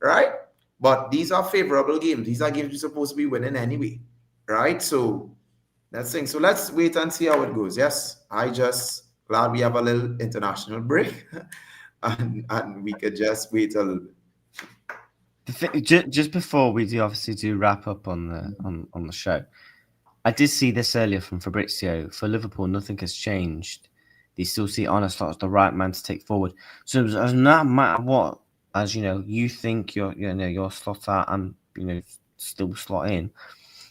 right? But these are favorable games. These are games we're supposed to be winning anyway, right? So that's thing. So let's wait and see how it goes. Yes, I just glad we have a little international break, and we could just wait a little bit. Just before we do wrap up on the show, I did see this earlier from Fabrizio. For Liverpool, nothing has changed. They still see Arne as the right man to take forward. So it does not matter what, as you know, you think your slot out and still slot in.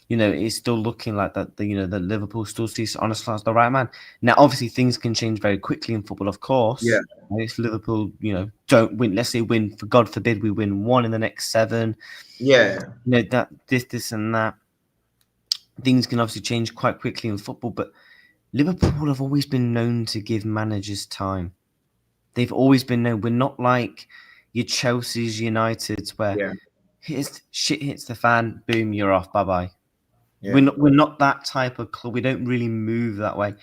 It's still looking like that. The Liverpool still sees Arne as the right man. Now, obviously, things can change very quickly in football, of course. Yeah. If Liverpool, don't win, let's say win, for God forbid, we win 1 in the next 7. Yeah. That this and that. Things can obviously change quite quickly in football, but Liverpool have always been known to give managers time. They've always been known. We're not like your Chelsea's, United's, where shit hits the fan, boom, you're off, bye bye. Yeah. We're not that type of club. We don't really move that way.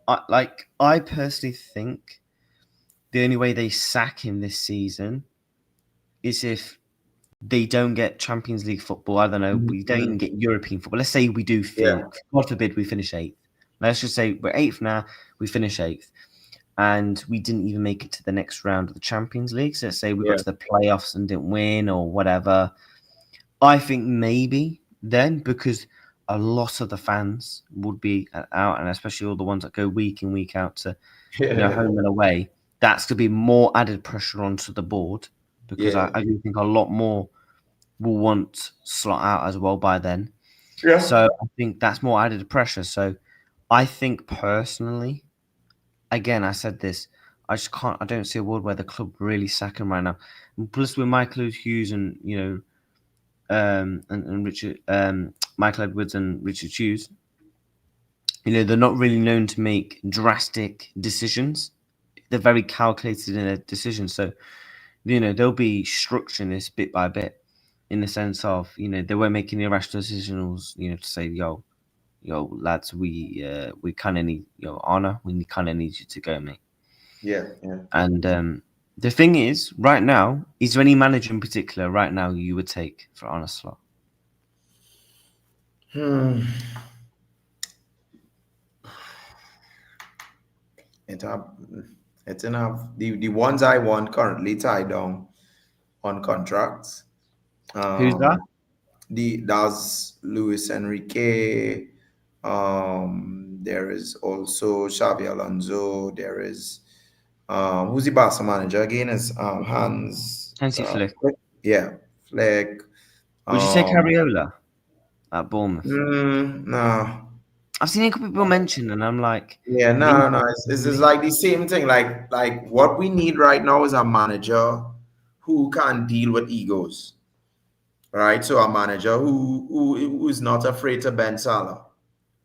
I personally think the only way they sack him this season is if they don't get Champions League football. I don't know. We don't even get European football. Let's say we do finish. God forbid we finish 8th. Let's just say we're 8th now. We finish 8th. And we didn't even make it to the next round of the Champions League. So let's say we got to the playoffs and didn't win or whatever. I think maybe then, because a lot of the fans would be out, and especially all the ones that go week in, week out to home and away, that's going to be more added pressure onto the board. Because I do think a lot more will want slot out as well by then. Yeah. So I think that's more added pressure. So I think personally, again, I said this, I don't see a world where the club really sack him right now. And plus with Michael Hughes and, and Richard, Michael Edwards and Richard Hughes, they're not really known to make drastic decisions. They're very calculated in their decisions. So, they'll be structuring this bit by bit in the sense of, they won't make any irrational decisions, to say, yo, lads, we kind of need, Arne, we kind of need you to go, mate. Yeah. And the thing is, right now, is there any manager in particular right now you would take for Arne slot? It's enough. The ones I want currently tied down on contracts. Who's that? That's Luis Enrique. There is also Xavi Alonso. There is who's the Barca manager again? Is Hansi Flick. Yeah, Flick. Would you take Ariola at Bournemouth? No. I've seen a couple people mention, and I'm like, no. It's like the same thing. Like what we need right now is a manager who can deal with egos, right? So a manager who is not afraid to bend Salah,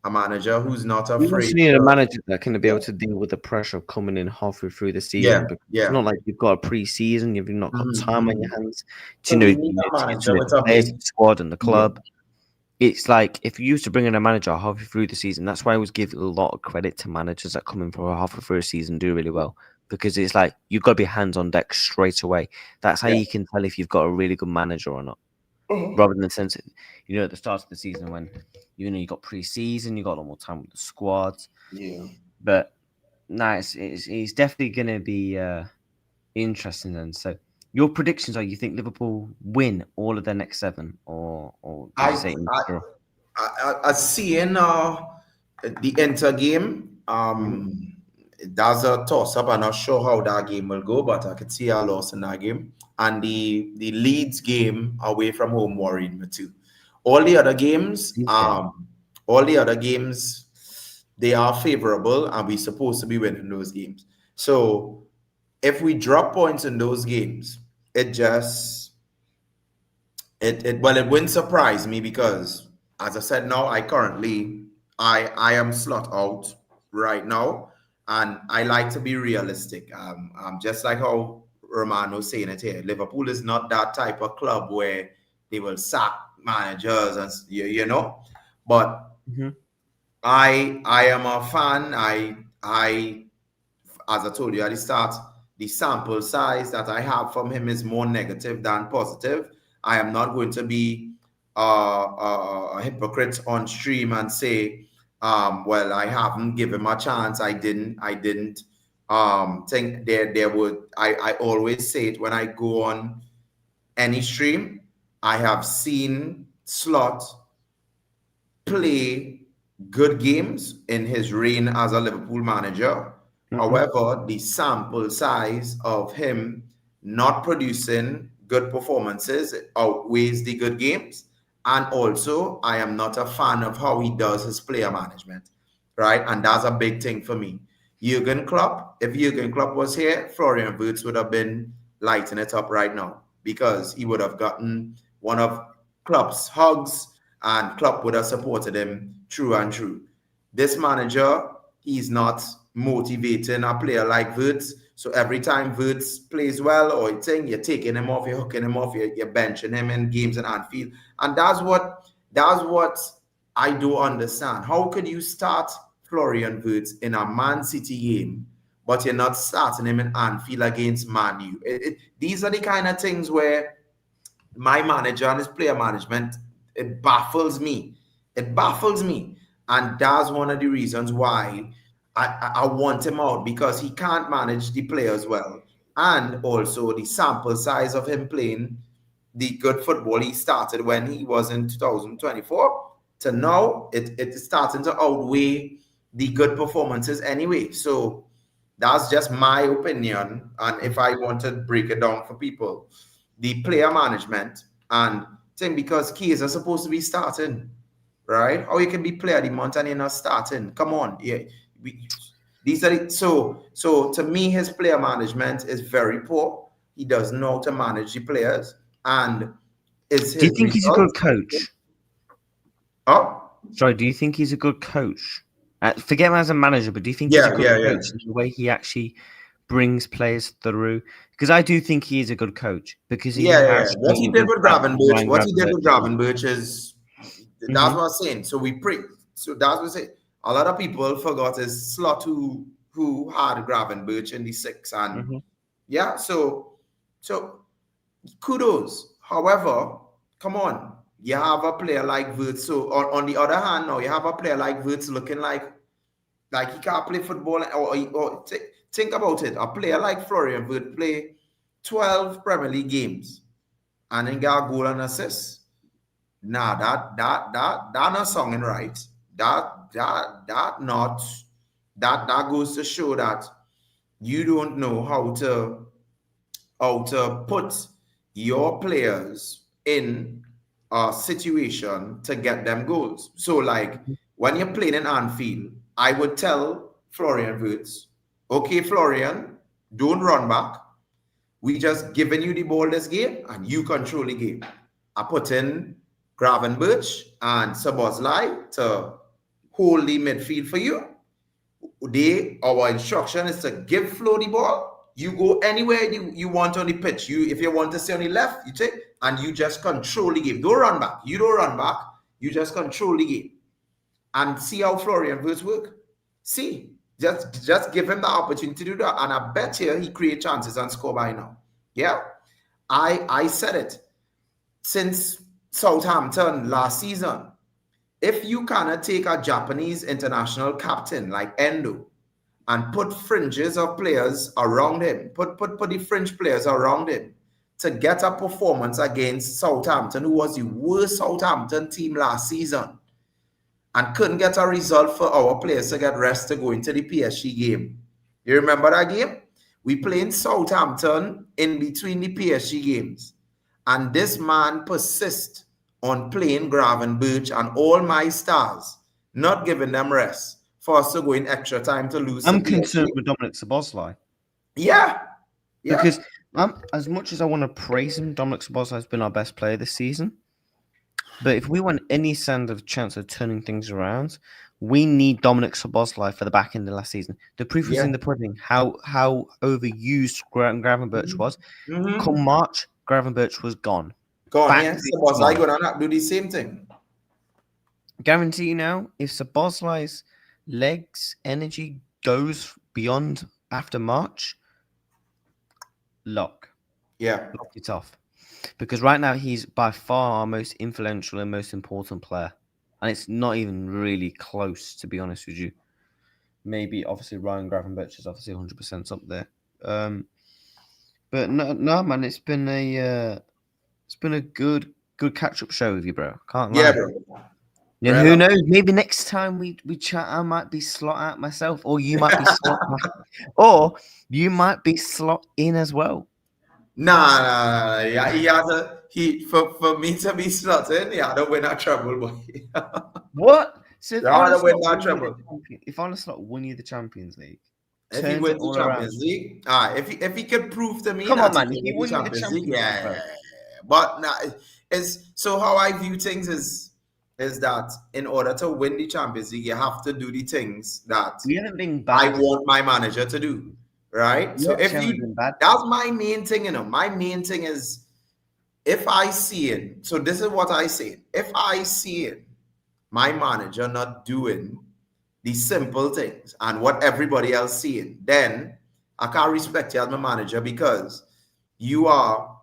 a manager who's not afraid. We also need a manager that can be able to deal with the pressure of coming in halfway through the season. Because it's not like you've got a pre-season, you've not got time on your hands. So we need a manager with a players, the squad, and the club. It's like if you used to bring in a manager halfway through the season, that's why I always give a lot of credit to managers that come in for halfway through a season do really well. because it's like you've got to be hands on deck straight away. That's how you can tell if you've got a really good manager or not. Rather than the sense, at the start of the season when you got pre-season, you got a lot more time with the squads. Yeah. But no, it's definitely going to be interesting then. So your predictions are: you think Liverpool win all of their next 7, or did you say draw? I seeing the Inter game. That's a toss up. I'm not sure how that game will go, but I could see a loss in that game. And the Leeds game away from home worried me too. All the other games, they are favorable, and we're supposed to be winning those games. So if we drop points in those games, it wouldn't surprise me because, as I said, now I am slot out right now, and I like to be realistic. Just like how Romano's saying it here, Liverpool is not that type of club where they will sack managers and but I am a fan. I as I told you at the start, the sample size that I have from him is more negative than positive. I am not going to be a hypocrite on stream and say, well, I haven't given him a chance. I didn't think there would. I always say it when I go on any stream. I have seen Slot play good games in his reign as a Liverpool manager. However, the sample size of him not producing good performances outweighs the good games. And also, I am not a fan of how he does his player management, right? And that's a big thing for me. Jurgen Klopp, if Jurgen Klopp was here, Florian Wirtz would have been lighting it up right now because he would have gotten one of Klopp's hugs and Klopp would have supported him true and true. This manager, he's not motivating a player like Wirtz. So every time Wirtz plays well or you're taking him off, you're hooking him off, you're benching him in games in Anfield. And that's what I do understand. How could you start Florian Wirtz in a Man City game, but you're not starting him in Anfield against Man U? These are the kind of things where my manager and his player management, it baffles me. It baffles me. And that's one of the reasons why I want him out, because he can't manage the players well. And also the sample size of him playing the good football he started when he was in 2024 to now, it's starting to outweigh the good performances anyway. So that's just my opinion. And if I want to break it down for people, the player management and thing, because keys are supposed to be starting, right? How you can be player of the month and you're not starting? Come on, yeah. These are so to me, his player management is very poor. He doesn't know how to manage the players, and it's his. Do you think he's a good coach? Oh, sorry. Do you think he's a good coach? Forget him as a manager, but do you think he's a good coach in the way he actually brings players through? Because I do think he is a good coach. Because he has what he did with Gravenberch is that's what I'm saying. So we pray. So that's what I say. A lot of people forgot his Slot who had Gravenberch in the 6, and so kudos. However, come on, you have a player like Wirtz. So on the other hand, now you have a player like Wirtz looking like he can't play football. Or think about it. A player like Florian Wirtz play 12 Premier League games and then got a goal and assist. Nah, that not songing right. That goes to show that you don't know how to put your players in a situation to get them goals. So like when you're playing in Anfield, I would tell Florian Wirtz, okay, Florian, don't run back. We just giving you the ball this game and you control the game. I put in Gravenberch and Szoboszlai to hold the midfield for you. Our instruction is to give Flo the ball. You go anywhere you want on the pitch. If you want to stay on the left, you take, and you just control the game. Don't run back. You don't run back. You just control the game. And see how Florian Wirtz work. See, Just give him the opportunity to do that, and I bet you he create chances and score by now. Yeah, I said it since Southampton last season. If you cannot take a Japanese international captain like Endo and put fringes of players around him, put the fringe players around him to get a performance against Southampton, who was the worst Southampton team last season, and couldn't get a result for our players to get rest to go into the PSG game. You remember that game? We played Southampton in between the PSG games, and this man persists on playing Gravenberch and all my stars, not giving them rest for us to go in extra time to lose. I'm concerned with Dominic Szoboszlai. Yeah. Because as much as I want to praise him, Dominic Szoboszlai has been our best player this season. But if we want any sound of chance of turning things around, we need Dominic Szoboszlai for the back end of last season. The proof is in the pudding. How overused Gravenberch was. Come March, Gravenberch was gone. Szoboszlai going to do the same thing. Guarantee you now, if Szoboszlai's legs energy goes beyond after March, lock it off. Because right now he's by far our most influential and most important player. And it's not even really close, to be honest with you. Maybe, obviously, Ryan Gravenberch is obviously 100% up there. But no, man, it's been a good catch-up show with you, bro. Can't lie. Yeah, bro. And who knows? Maybe next time we chat, I might be slot out myself, or you might be slot out, or you might be slot in as well. Nah. Yeah, for me to be slotted, he had to win that treble, boy. What? So if Arne win that treble, if Arne slot won you the Champions League, if he wins the Champions League, if he could prove to me, come on, man, if he won the Champions League, yeah. But so how I view things is that in order to win the Champions League, you have to do the things that I want my manager to do. Right? So if that's my main thing, my main thing is if I see it, so this is what I say. If I see it, my manager not doing the simple things and what everybody else seeing, then I can't respect you as my manager, because you are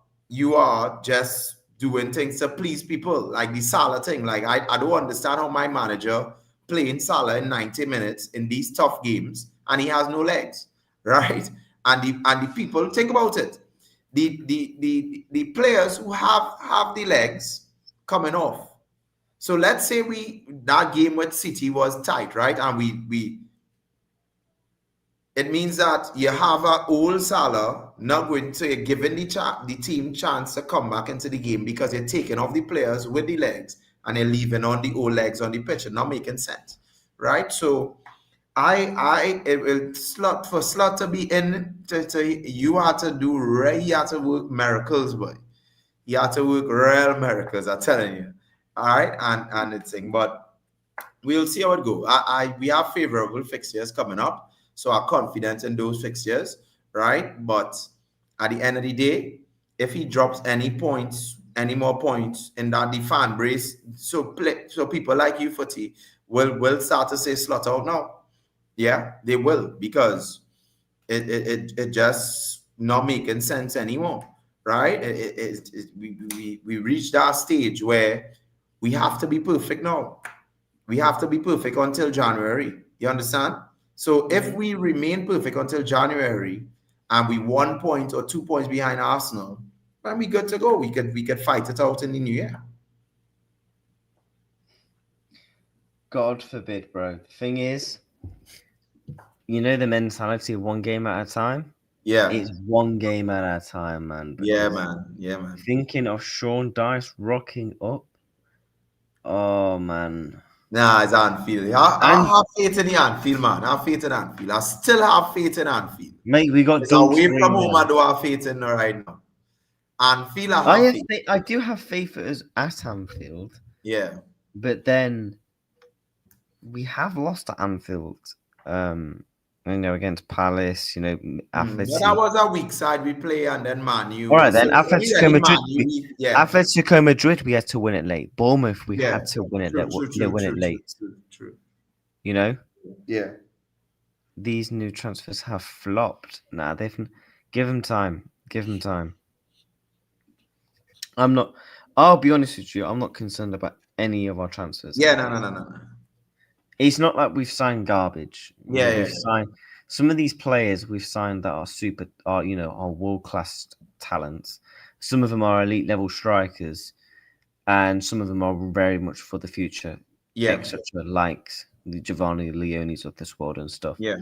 just doing things to please people, like the Salah thing. Like I don't understand how my manager playing Salah in 90 minutes in these tough games and he has no legs. Right, and the people, think about it. The players who have the legs coming off. So let's say that game with City was tight, right? And we it means that you have an old Salah not going to, you're giving the team chance to come back into the game because you're taking off the players with the legs and you're leaving on the old legs on the pitch. It's not making sense, right? So it will slot to be in. You have to work miracles, boy. You have to work real miracles. I'm telling you. All right, and it's thing, but we'll see how it goes. We have favorable fixtures coming up, so I'm confident in those fixtures, right? But at the end of the day, if he drops any more points in that the fan base, so people like you, Footy, will start to say slot out now. Yeah, they will, because it just not making sense anymore, right? We reached that stage where we have to be perfect now. We have to be perfect until January. You understand? So if we remain perfect until January and we 1 point or 2 points behind Arsenal, then we good to go. We could fight it out in the new year. God forbid, bro. The thing is, you know the mentality of one game at a time? Yeah. It's one game at a time, man. Yeah, man. Thinking of Sean Dice rocking up. Oh, man. Nah, it's Anfield. I have faith in the Anfield, man. I have faith in Anfield. I still have faith in Anfield. Mate, we got away from home, I do have faith in right now. Anfield, I do have faith at Anfield. Yeah. But then we have lost at Anfield. Against Palace, Athletic. That was a weak side we play, and then Man U. All right, then Atletico Madrid. Atletico Madrid, we had to win it late. Bournemouth, we had to win it. Win it late. True. You know. Yeah. these new transfers have flopped. Nah, they've give them time. Give them time. I'm not. I'll be honest with you. I'm not concerned about any of our transfers. Yeah, no. It's not like we've signed garbage. Yeah. We've signed some of these players. We've signed that are super. Are world class talents. Some of them are elite level strikers, and some of them are very much for the future, Yeah. etc. Like the Giovanni Leones of this world and stuff. Yeah.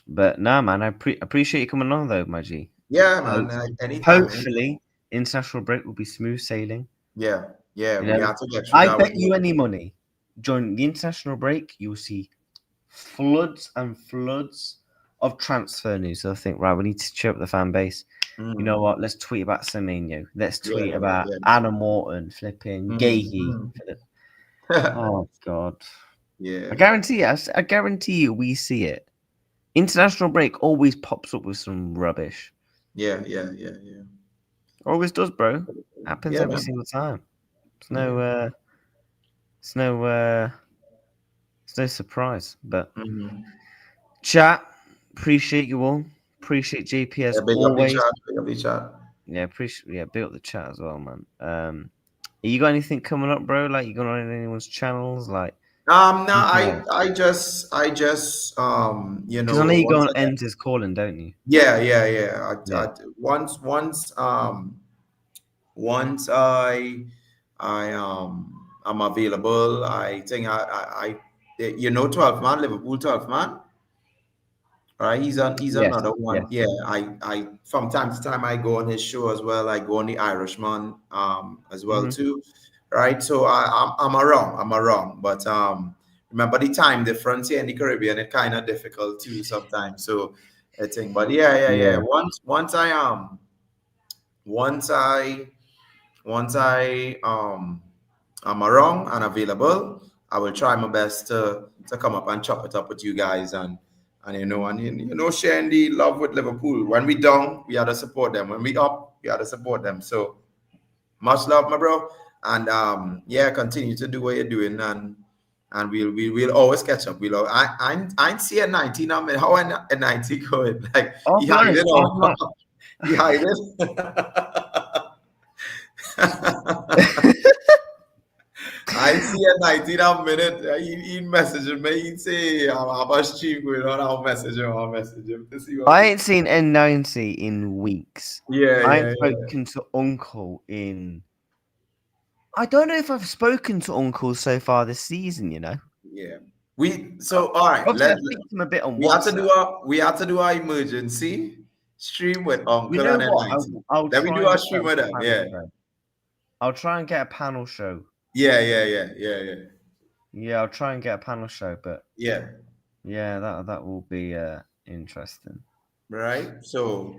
But nah, man, I appreciate you coming on though, my G. Yeah, man. Anytime. Hopefully, international break will be smooth sailing. Yeah. Yeah. You We know, have to get through I that. bet you any money during the international break, you will see floods and floods of transfer news. So I think, right, we need to cheer up the fan base. You know what? Let's tweet about Semenyo. Let's tweet about Anna Morton, flipping Gahey. Oh God! Yeah. I guarantee you, we see it. International break always pops up with some rubbish. Yeah. Always does, bro. Happens Yeah, every man. single time. It's no, it's no surprise. But chat, appreciate you all. Appreciate JP as Big up the always. chat. Big up the chat. Yeah, big up the chat as well, man. You got anything coming up, bro? Like you going on anyone's channels? Like No, Yeah. I just because I know you go on Enter's calling, don't you? Yeah. Yeah. Once I'm available, I think I 12th man, Liverpool 12th man. Right, he's Yes, another one. yes. Yeah, I from time to time I go on his show as well. I go on the Irishman as well too. Right, so I'm around, but remember the time difference here in the Caribbean, it's kind of difficult too sometimes. So I think, but yeah. Once I I'm around and available, I will try my best to come up and chop it up with you guys and sharing the love with Liverpool. When we down, we have to support them. When we up, we have to support them. So much love, my bro, and continue to do what you're doing, and we'll always catch up. I see a 19. I mean, how a 90 going? Like I'll he be hide honest, it. He hide it. I see a 19 a minute. He messaging me. He say, "I'm a stream going on." I'll message him to see what. I ain't seen N90 in weeks. I ain't Yeah. spoken to Uncle in. I don't know if I've spoken to Uncle so far this season. You know. Yeah. All right. Obviously, I speak to him a bit on We have to WhatsApp. do our emergency stream with Uncle You know and what? N90. I'll Let me try do and our get stream that with them. panel Yeah. show. I'll try and get a panel show. Yeah. Yeah, I'll try and get a panel show, but Yeah. yeah, that will be interesting. Right. So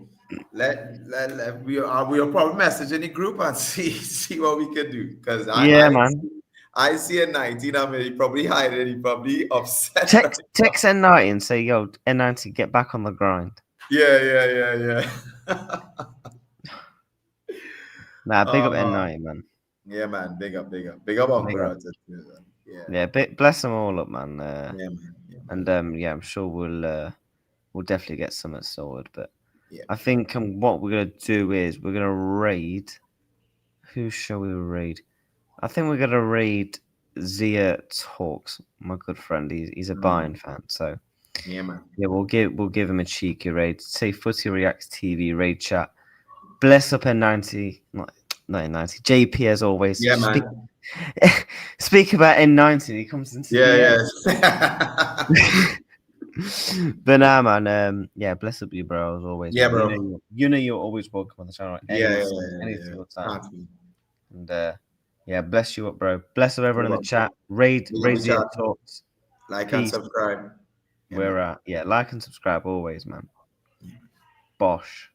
we'll probably message in the group and see what we can do. Because I see a 19. I mean, he probably hide it. He probably upset. Text N90 and say, "Yo, N90, get back on the grind." Yeah. Nah, big up N90, man. Yeah, man. Big up Uncle. Yeah, bless them all up, man. Yeah, man. And I'm sure we'll definitely get something sorted. But yeah. I think what we're gonna do is we're gonna raid. Who shall we raid? I think we're gonna raid Zia Talks, my good friend. He's a Bayern fan, so yeah, man. Yeah, we'll give him a cheeky raid. Say footyreactstv raid chat. Bless up N90, not N90. JP as always. Yeah, man. Speak about N90. He comes into But nah, man. Bless up you, bro. As always. Yeah, man. bro. You know you're always welcome on the channel. Any single time. And bless you up, bro. Bless up everyone in the chat. Raid Zia Talks. Like and subscribe. We're like and subscribe always, man. Bosh.